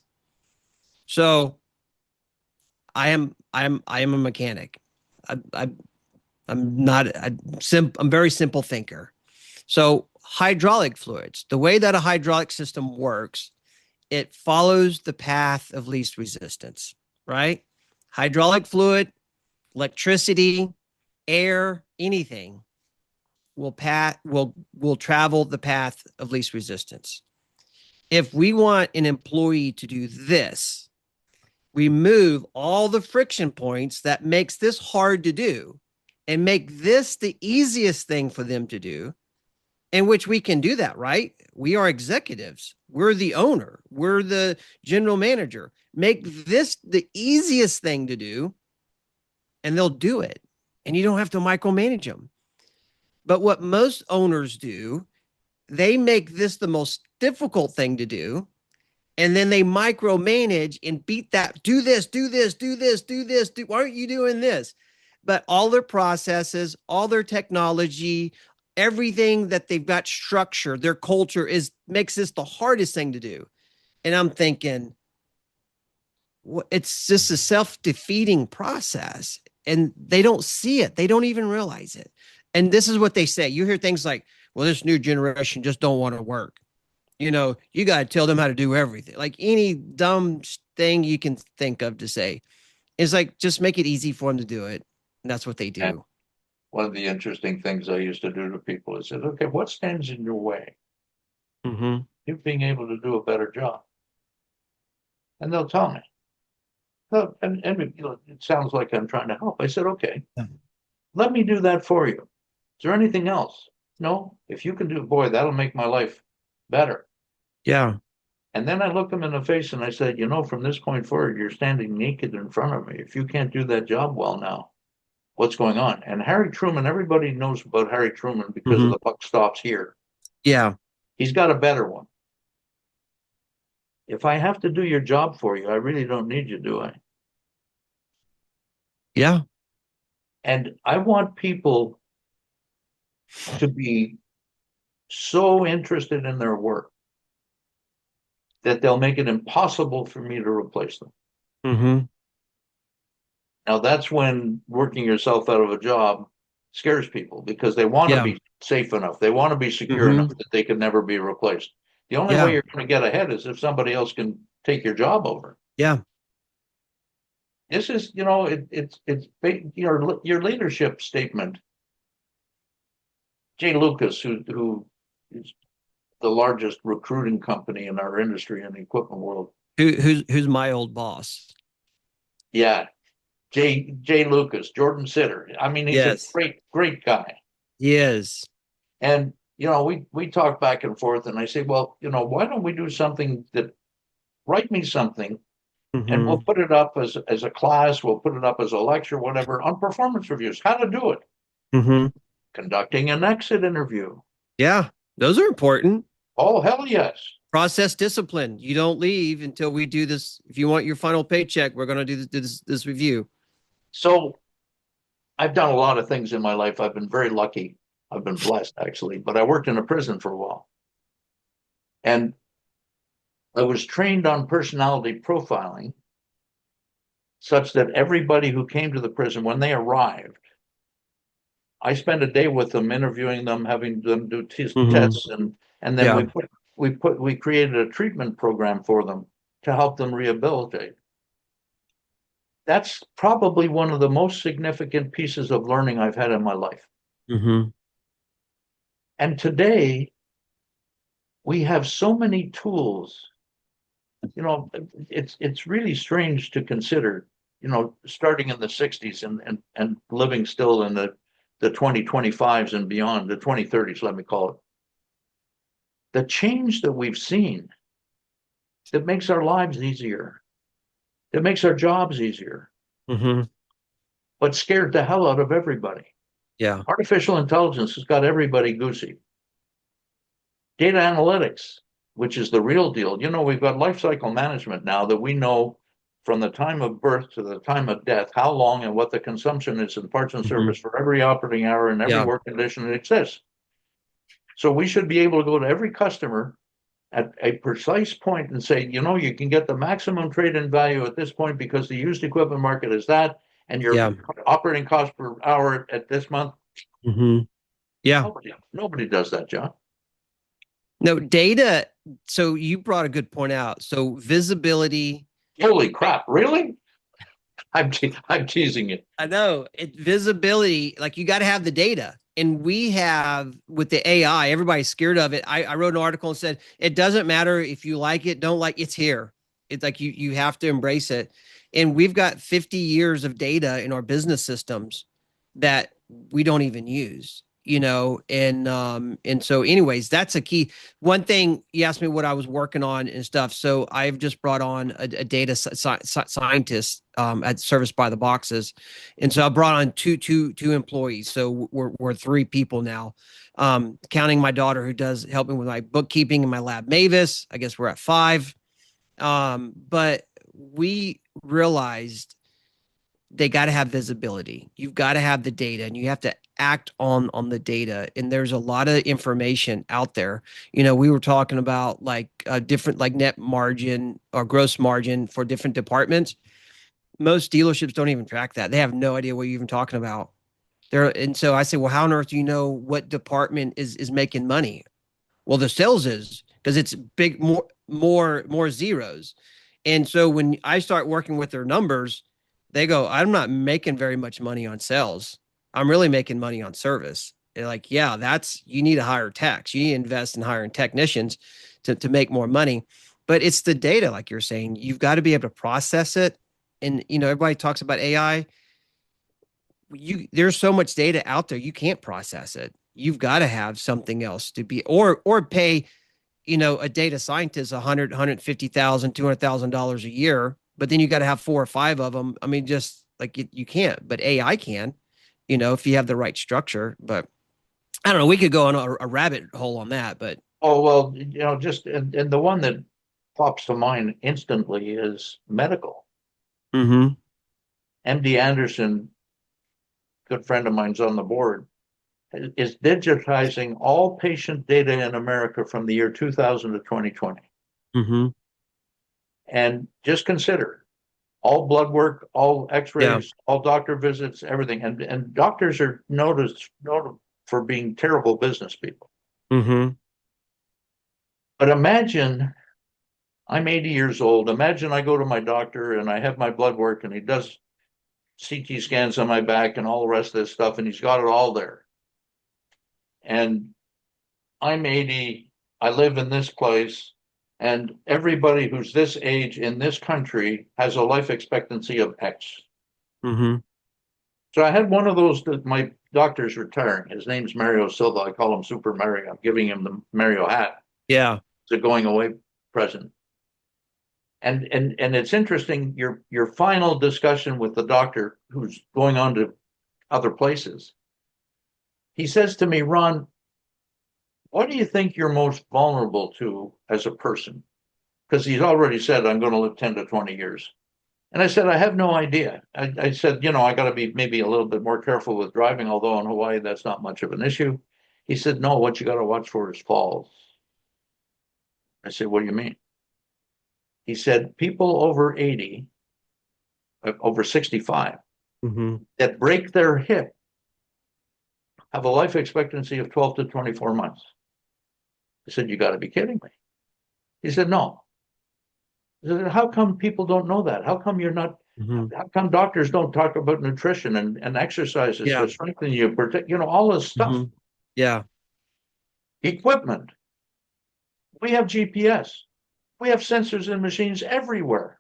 So I am a mechanic. I'm not I'm very simple thinker. So hydraulic fluids. The way that a hydraulic system works, it follows the path of least resistance, right? Hydraulic fluid, electricity, air, anything will travel the path of least resistance. If we want an employee to do this, we move all the friction points that makes this hard to do and make this the easiest thing for them to do, in which we can do that, right? We are executives. We're the owner. We're the general manager. Make this the easiest thing to do, and they'll do it. And you don't have to micromanage them. But what most owners do, they make this the most difficult thing to do. And then they micromanage and beat that. Do this, do this, do this, do this. Why aren't you doing this? But all their processes, all their technology, everything that they've got structured, their culture makes this the hardest thing to do. And I'm thinking, it's just a self-defeating process. And they don't see it. They don't even realize it. And this is what they say. You hear things like, well, this new generation just don't want to work. You got to tell them how to do everything. Like any dumb thing you can think of to say. It's like, just make it easy for them to do it. And that's what they do. And one of the interesting things I used to do to people is say, okay, what stands in your way? Mm-hmm. You being able to do a better job. And they'll tell me. And it sounds like I'm trying to help. I said, okay, let me do that for you. Is there anything else? No, if you can do it, boy, that'll make my life better. Yeah. And then I looked them in the face and I said, from this point forward, you're standing naked in front of me. If you can't do that job well now, what's going on? And Harry Truman, everybody knows about Harry Truman because of the buck stops here. Yeah. He's got a better one. If I have to do your job for you, I really don't need you, do I? Yeah. And I want people to be so interested in their work that they'll make it impossible for me to replace them. Mm-hmm. Now, that's when working yourself out of a job scares people because they want to be safe enough. They want to be secure enough that they can never be replaced. The only way you're going to get ahead is if somebody else can take your job over. Yeah. This is, it's your leadership statement. Jay Lucas, who is the largest recruiting company in our industry in the equipment world. Who's my old boss? Yeah. Jay Lucas, Jordan Sitter. I mean, he's a great guy. He is. And, we talk back and forth and I say, well, why don't we do something write me something and we'll put it up as a class, we'll put it up as a lecture, whatever, on performance reviews, how to do it. Conducting an exit interview. Yeah, those are important. Oh, hell yes. Process discipline. You don't leave until we do this. If you want your final paycheck, we're going to do this review. So I've done a lot of things in my life. I've been very lucky. I've been blessed, actually, but I worked in a prison for a while. And I was trained on personality profiling such that everybody who came to the prison, when they arrived, I spent a day with them, interviewing them, having them do tests, and then we created a treatment program for them to help them rehabilitate. That's probably one of the most significant pieces of learning I've had in my life. And today, we have so many tools. It's really strange to consider, starting in the 60s and living still in the 2025s and beyond, the 2030s, let me call it. The change that we've seen that makes our lives easier, that makes our jobs easier, but scared the hell out of everybody. Yeah. Artificial intelligence has got everybody goosey. Data analytics, which is the real deal. We've got life cycle management now that we know from the time of birth to the time of death, how long and what the consumption is in parts and service for every operating hour and every work condition that exists. So we should be able to go to every customer at a precise point and say, you can get the maximum trade-in value at this point because the used equipment market is that, and your operating cost per hour at this month. Yeah. Nobody does that, John. No, data. So you brought a good point out. So visibility. Holy crap, really? I'm teasing you. I know it visibility, like you got to have the data. And we have with the AI, everybody's scared of it. I wrote an article and said it doesn't matter if you like it, don't like it's here. It's like you have to embrace it. And we've got 50 years of data in our business systems that we don't even use, and so anyways, that's a key. One thing you asked me what I was working on and stuff. So I've just brought on a data scientist at Service by the Boxes, and so I brought on two employees. So we're three people now, counting my daughter who does help me with my bookkeeping and my lab Mavis. I guess we're at five. But we realized they got to have visibility. You've got to have the data, and you have to act on the data. And there's a lot of information out there. We were talking about like different like net margin or gross margin for different departments. Most dealerships don't even track that. They have no idea what you're even talking about. And so I say, well, how on earth do you know what department is making money? Well, the sales is because it's big, more zeros. And so when I start working with their numbers, they go, I'm not making very much money on sales. I'm really making money on service. They're like, yeah, you need to hire techs. You need to invest in hiring technicians to make more money. But it's the data, like you're saying, you've got to be able to process it. And, everybody talks about AI. There's so much data out there, you can't process it. You've got to have something else to be, or pay, a data scientist 100, 150,000, $200,000 a year, but then you got to have four or five of them. I mean, just like you can't, but AI can, if you have the right structure. But I don't know. We could go on a rabbit hole on that, but Oh, well, just and the one that pops to mind instantly is medical. mm-hmm. MD Anderson, good friend of mine's on the board, is digitizing all patient data in America from the year 2000 to 2020. Mm-hmm. And just consider all blood work, all Yeah. x-rays, all doctor visits, everything. And doctors are noted for being terrible business people. Mm-hmm. But imagine I'm 80 years old. Imagine I go to my doctor and I have my blood work and he does CT scans on my back and all the rest of this stuff, and he's got it all there. And I'm 80, I live in this place, and everybody who's this age in this country has a life expectancy of X. Mm-hmm. So I had one of those that my doctor's retiring. His name's Mario Silva. I call him Super Mario. I'm giving him the Mario hat. Yeah. It's a going away present. And it's interesting, your final discussion with the doctor who's going on to other places. He says to me, Ron, what do you think you're most vulnerable to as a person? Because he's already said, I'm going to live 10 to 20 years. And I said, I have no idea. I said, I got to be maybe a little bit more careful with driving, although in Hawaii, that's not much of an issue. He said, no, what you got to watch for is falls. I said, what do you mean? He said, people over 80, over 65, Mm-hmm. that break their hip have a life expectancy of 12 to 24 months. I said, you got to be kidding me. He said, no. I said, how come people don't know that? How come you're not, Mm-hmm. how come doctors don't talk about nutrition and exercises Yeah. to strengthen you, protect, all this stuff. Mm-hmm. Yeah. Equipment. We have GPS. We have sensors in machines everywhere.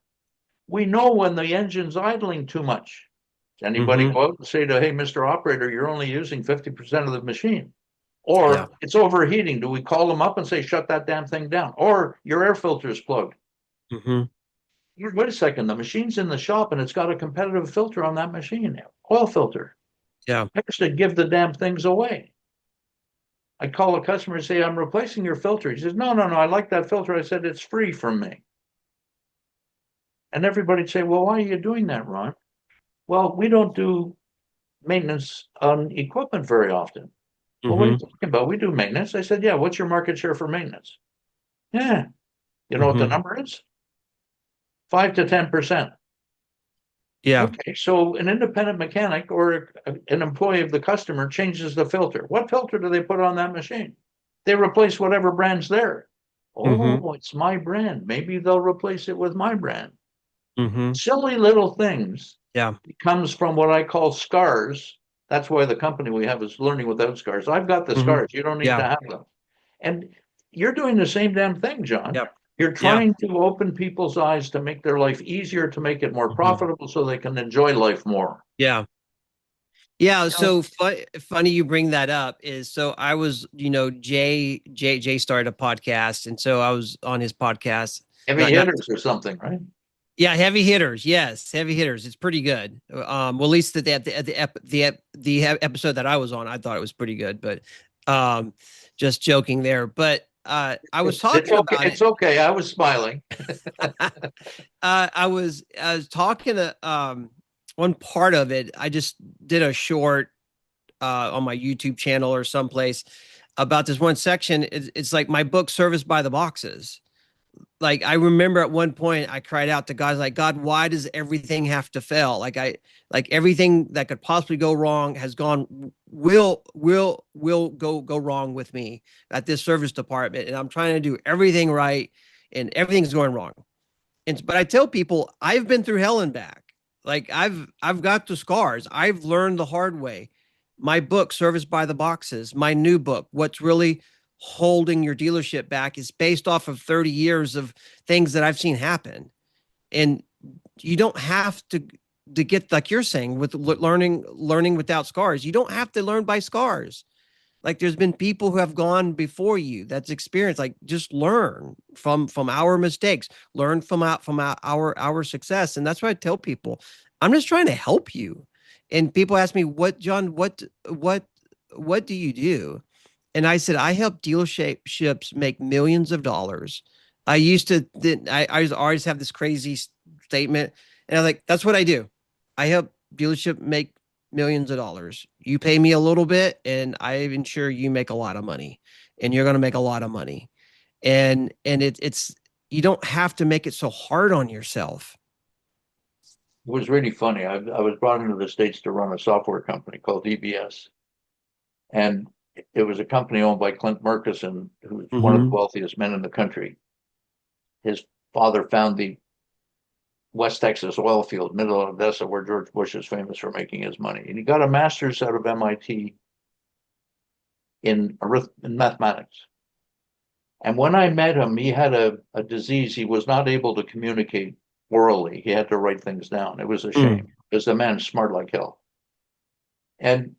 We know when the engine's idling too much. Does anybody Mm-hmm. go out and say to, hey, Mr. Operator, you're only using 50% of the machine? Yeah. Or it's overheating. Do we call them up and say, shut that damn thing down? Or your air filter is plugged. Mm-hmm. Wait a second, the machine's in the shop and it's got a competitive filter on that machine, oil filter. Yeah. I used to give the damn things away. I'd call a customer and say, I'm replacing your filter. He says, no, I like that filter. I said, it's free from me. And everybody'd say, well, why are you doing that, Ron? Well, we don't do maintenance on equipment very often. Well, what are you Mm-hmm. talking about? We do maintenance. I said, yeah, what's your market share for maintenance? Yeah. You know what the Mm-hmm. number is? 5 to 10%. Yeah. Okay, so an independent mechanic or an employee of the customer changes the filter. What filter do they put on that machine? they replace whatever brand's there. Mm-hmm. Oh, it's my brand. Maybe they'll replace it with my brand. Mm-hmm. Silly little things. Yeah. It comes from what I call scars. That's why the company we have is Learning Without Scars. I've got the Mm-hmm. scars. You don't need to Yeah. have them. And you're doing the same damn thing, John. Yep. You're Yeah. trying to open people's eyes to make their life easier, to make it more Mm-hmm. profitable so they can enjoy life more. Yeah. Yeah, You know, so funny you bring that up is so I was, Jay started a podcast, and so I was on his podcast. heavy Not hitters or something, right? Yeah, heavy hitters. Yes, heavy hitters. It's pretty good. Well, at least the episode that I was on, I thought it was pretty good. But just joking there. But I was It's talking okay. about it. It's okay. I was smiling. I was talking to one part of it. I just did a short on my YouTube channel or someplace about this one section. It's like my book, Service by the Boxes. Like I remember at one point I cried out to God, like, God, why does everything have to fail? Like everything that could possibly go wrong has gone, will go wrong with me at this service department. And I'm trying to do everything right and everything's going wrong. But I tell people I've been through hell and back. Like I've got the scars. I've learned the hard way. My book, Service by the Boxes, my new book, What's Really Holding Your Dealership Back, is based off of 30 years of things that I've seen happen. And you don't have to get, like you're saying, with learning without scars. You don't have to learn by scars. Like there's been people who have gone before you that's experienced. Like just learn from our mistakes, learn from our success. And that's why I tell people, I'm just trying to help you. And people ask me, what, John, what do you do? And I said, I help dealerships make millions of dollars. I used to, I always have this crazy statement. And I'm like, that's what I do. I help dealership make millions of dollars. You pay me a little bit and I ensure you make a lot of money, and you're going to make a lot of money. And it's, you don't have to make it so hard on yourself. It was really funny. I was brought into the States to run a software company called EBS. And it was a company owned by Clint Murkison, who's one of the Mm-hmm. wealthiest men in the country. His father found the West Texas oil field, middle of Odessa, where George Bush is famous for making his money. And he got a master's out of MIT in mathematics. And when I met him, he had a disease. He was not able to communicate orally. He had to write things down. It was a Mm. shame because the man's smart like hell. And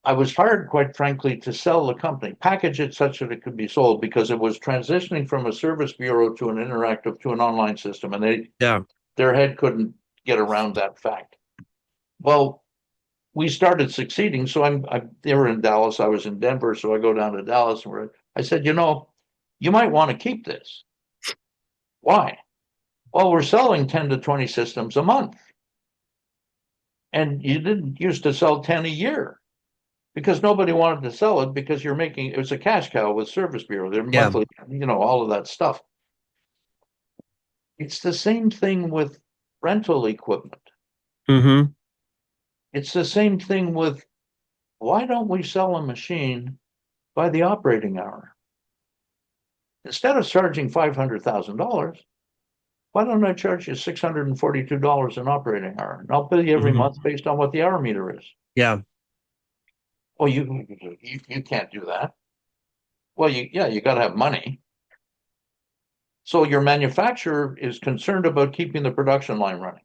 I was hired, quite frankly, to sell the company, package it such that it could be sold, because it was transitioning from a service bureau to an online system, and Yeah. their head couldn't get around that fact. Well, we started succeeding. So they were in Dallas. I was in Denver. So I go down to Dallas, and I said, you might want to keep this. Why? Well, we're selling 10 to 20 systems a month. And you didn't used to sell 10 a year, because nobody wanted to sell it, because it was a cash cow with Service Bureau. Their Yeah. monthly, all of that stuff. It's the same thing with rental equipment. Mm-hmm. It's the same thing with, why don't we sell a machine by the operating hour? Instead of charging $500,000, why don't I charge you $642 an operating hour? And I'll bill you every Mm-hmm. month based on what the hour meter is. Yeah. Well, you can't do that. Well, you got to have money. So your manufacturer is concerned about keeping the production line running.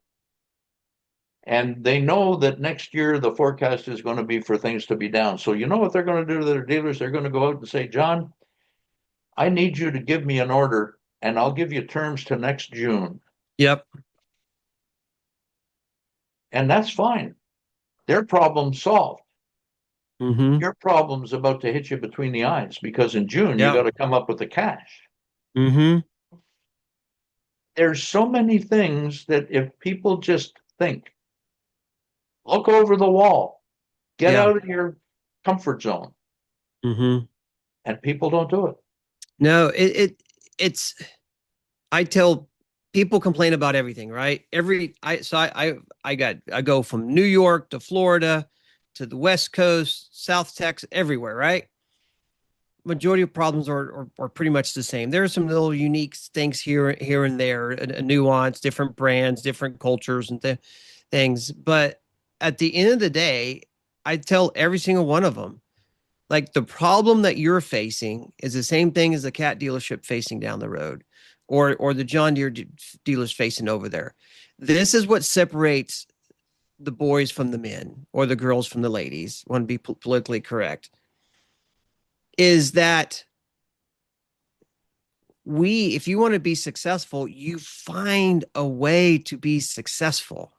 And they know that next year the forecast is going to be for things to be down. So you know what they're going to do to their dealers? They're going to go out and say, John, I need you to give me an order, and I'll give you terms to next June. Yep. And that's fine. Their problem solved. Mm-hmm. Your problem's about to hit you between the eyes, because in June you Yeah. got to come up with the cash. Mm-hmm. There's so many things that if people just think, look over the wall, get Yeah. out of your comfort zone, Mm-hmm. and people don't do it. No, it's, I tell people complain about everything, right? I go from New York to Florida to the West Coast, South Texas, everywhere, right? majority of problems are pretty much the same. There are some little unique things here and there, a nuance, different brands, different cultures, and things. But at the end of the day, I tell every single one of them, like, the problem that you're facing is the same thing as the cat dealership facing down the road, or the John Deere dealers facing over there. This is what separates the boys from the men, or the girls from the ladies. Want to be politically correct, is that if you want to be successful, you find a way to be successful.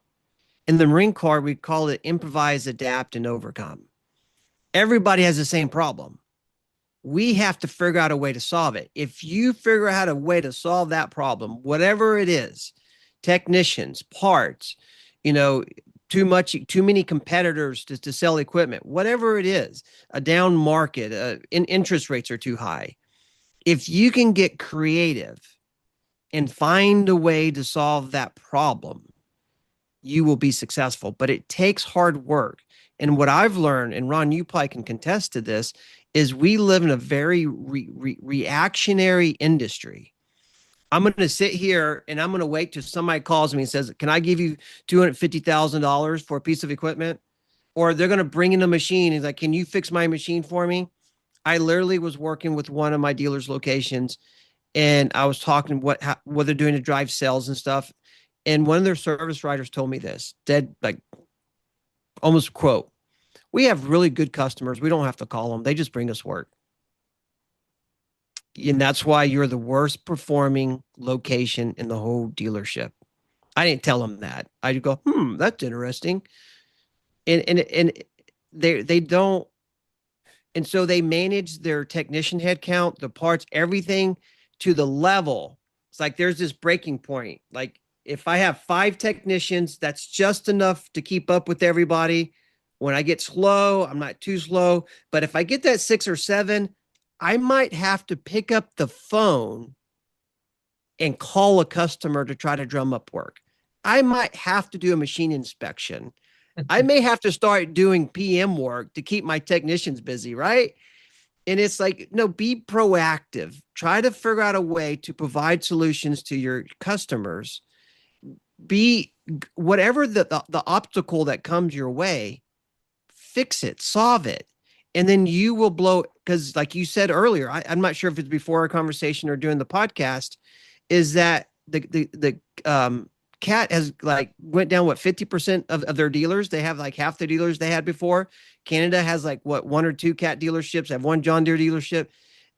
In the Marine Corps, we call it improvise, adapt, and overcome. Everybody has the same problem. We have to figure out a way to solve it. If you figure out a way to solve that problem, whatever it is, technicians, parts, too many competitors to sell equipment, whatever it is, a down market, interest rates are too high. If you can get creative and find a way to solve that problem, you will be successful. But it takes hard work. And what I've learned, and Ron, you probably can contest to this, is we live in a very reactionary industry. I'm going to sit here and I'm going to wait till somebody calls me and says, can I give you $250,000 for a piece of equipment? Or they're going to bring in a machine. He's like, can you fix my machine for me? I literally was working with one of my dealers' locations, and I was talking what they're doing to drive sales and stuff. And one of their service writers told me this, dead, like, almost quote, we have really good customers. We don't have to call them. They just bring us work. And that's why you're the worst performing location in the whole dealership. I didn't tell them that. I go, that's interesting. And they don't. And so they manage their technician headcount, the parts, everything to the level. It's like there's this breaking point. Like, if I have 5 technicians, that's just enough to keep up with everybody. When I get slow, I'm not too slow. But if I get that 6 or 7, I might have to pick up the phone and call a customer to try to drum up work. I might have to do a machine inspection. I may have to start doing PM work to keep my technicians busy, right? And it's like, no, be proactive. Try to figure out a way to provide solutions to your customers. Be whatever the obstacle that comes your way, fix it, solve it. And then you will blow, because like you said earlier, I'm not sure if it's before our conversation or during the podcast, is that the Cat has like went down 50% of their dealers. They have like half the dealers they had before. Canada has like 1 or 2 Cat dealerships. They have 1 John Deere dealership.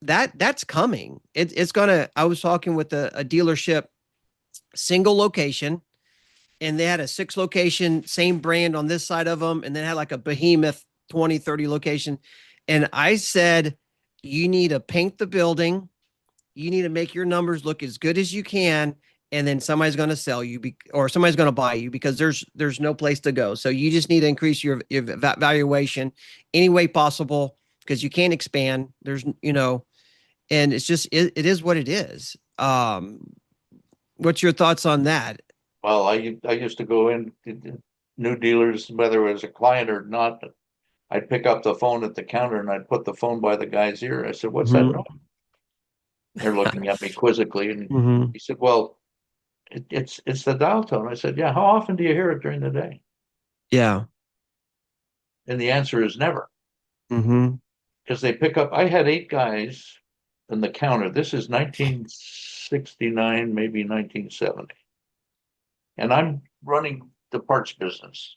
That's coming. It's gonna. I was talking with a dealership, single location, and they had a 6 location, same brand on this side of them, and then had like a behemoth 20, 30 location. And I said, you need to paint the building. You need to make your numbers look as good as you can. And then somebody's going to sell you or somebody's going to buy you, because there's no place to go. So you just need to increase your valuation any way possible, because you can't expand. There's, and it's just, it is what it is. What's your thoughts on that? Well, I used to go in to new dealers, whether it was a client or not. I'd pick up the phone at the counter and I'd put the phone by the guy's ear. I said, what's that noise? They're looking at me quizzically. And he said, well, it's the dial tone. I said, yeah, how often do you hear it during the day? Yeah. And the answer is never. Mm-hmm. Because they pick up, I had 8 guys in the counter. This is 1969, maybe 1970. And I'm running the parts business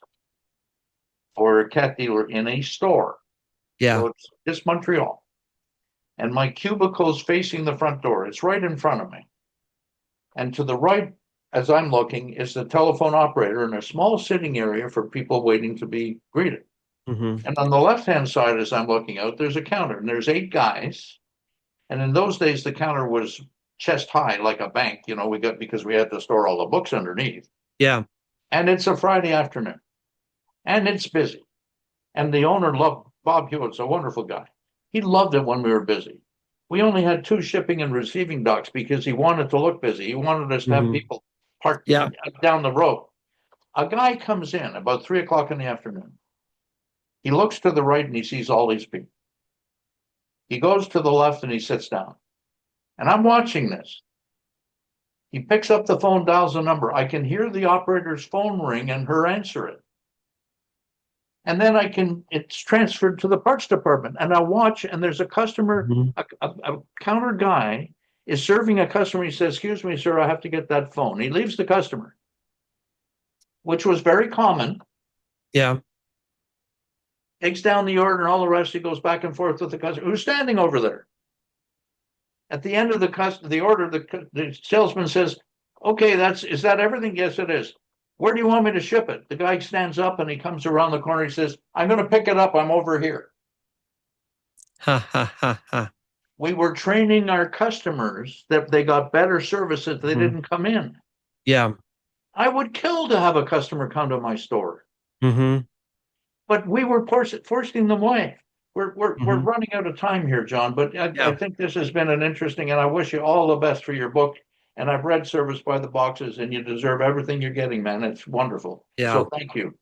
for a cat dealer in a store. Yeah. So it's just Montreal. And my cubicle's facing the front door. It's right in front of me. And to the right, as I'm looking, is the telephone operator in a small sitting area for people waiting to be greeted. Mm-hmm. And on the left-hand side, as I'm looking out, there's a counter, and there's 8 guys. And in those days, the counter was chest high, like a bank. Because we had to store all the books underneath. Yeah. And it's a Friday afternoon, and it's busy. And the owner loved Bob Hewitt's a wonderful guy. He loved it when we were busy. We only had 2 shipping and receiving docks because he wanted to look busy. He wanted us to have people parked down the road. A guy comes in about 3:00 in the afternoon. He looks to the right and he sees all these people. He goes to the left and he sits down. And I'm watching this. He picks up the phone, dials a number. I can hear the operator's phone ring and her answer it. And then it's transferred to the parts department. And I watch, and there's a customer, a counter guy is serving a customer. He says, "Excuse me, sir, I have to get that phone." He leaves the customer, which was very common. Yeah. Takes down the order and all the rest. He goes back and forth with the customer who's standing over there. At the end of the order, the salesman says, "Okay, is that everything?" "Yes, it is." "Where do you want me to ship it?" The guy stands up and he comes around the corner. He says, "I'm going to pick it up. I'm over here." Ha ha ha ha. We were training our customers that they got better service if they didn't come in. Yeah. I would kill to have a customer come to my store. But we were forcing them away. We're running out of time here, John, but I think this has been an interesting, and I wish you all the best for your book. And I've read Service by the Boxes, and you deserve everything you're getting, man. It's wonderful. Yeah. So thank you.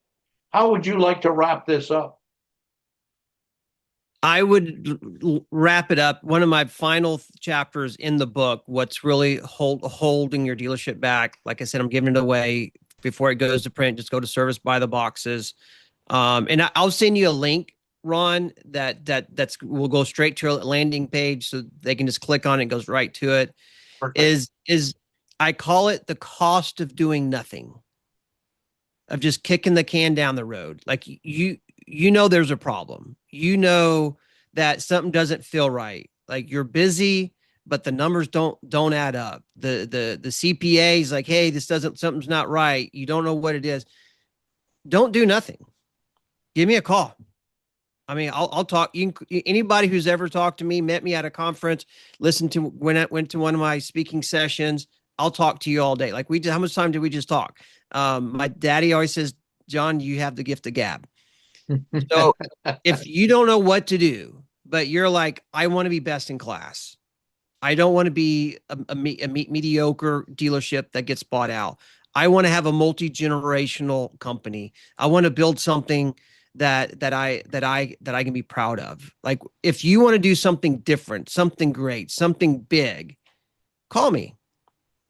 How would you like to wrap this up? I would wrap it up. One of my final chapters in the book, what's really holding your dealership back. Like I said, I'm giving it away before it goes to print. Just go to Service by the Boxes. And I'll send you a link, Ron, that's will go straight to a landing page so they can just click on it. It goes right to it. Perfect. Is I call it the cost of doing nothing, of just kicking the can down the road. Like you know there's a problem. You know that something doesn't feel right. Like you're busy, but the numbers don't add up. The CPA is like, hey, something's not right. You don't know what it is. Don't do nothing. Give me a call. I mean, I'll talk. Anybody who's ever talked to me, met me at a conference, listened to when I went to one of my speaking sessions, I'll talk to you all day. Like how much time did we just talk? My daddy always says, "John, you have the gift of gab." So if you don't know what to do, but you're like, I want to be best in class. I don't want to be a mediocre dealership that gets bought out. I want to have a multi-generational company. I want to build something that I can be proud of. Like if you want to do something different, something great, something big, call me.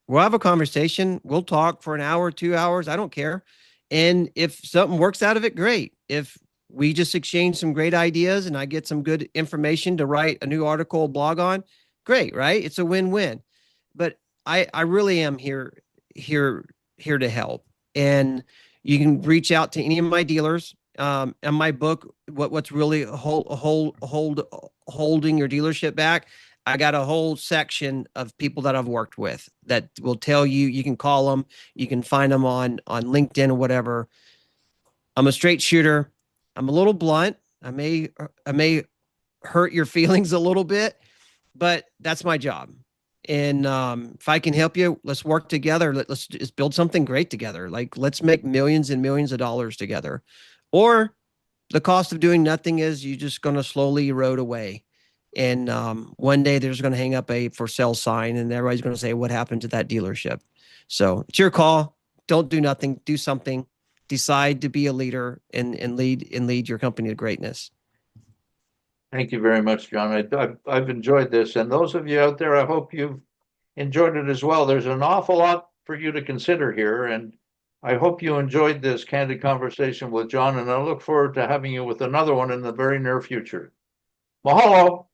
We'll have a conversation. We'll talk for an hour, 2 hours. I don't care. And if something works out of it, great. If we just exchange some great ideas and I get some good information to write a new article, blog on, great, right? It's a win-win. But I really am here to help. And you can reach out to any of my dealers. And my book, what's really holding your dealership back. I got a whole section of people that I've worked with that will tell you. You can call them, you can find them on LinkedIn or whatever. I'm a straight shooter. I'm a little blunt. I may hurt your feelings a little bit, but that's my job. And if I can help you, let's work together. Let's just build something great together. Like let's make millions and millions of dollars together. Or the cost of doing nothing is you're just going to slowly erode away. And one day there's going to hang up a for sale sign and everybody's going to say, what happened to that dealership? So it's your call. Don't do nothing. Do something. Decide to be a leader and lead your company to greatness. Thank you very much, John. I've enjoyed this. And those of you out there, I hope you've enjoyed it as well. There's an awful lot for you to consider here. And I hope you enjoyed this candid conversation with John. And I look forward to having you with another one in the very near future. Mahalo.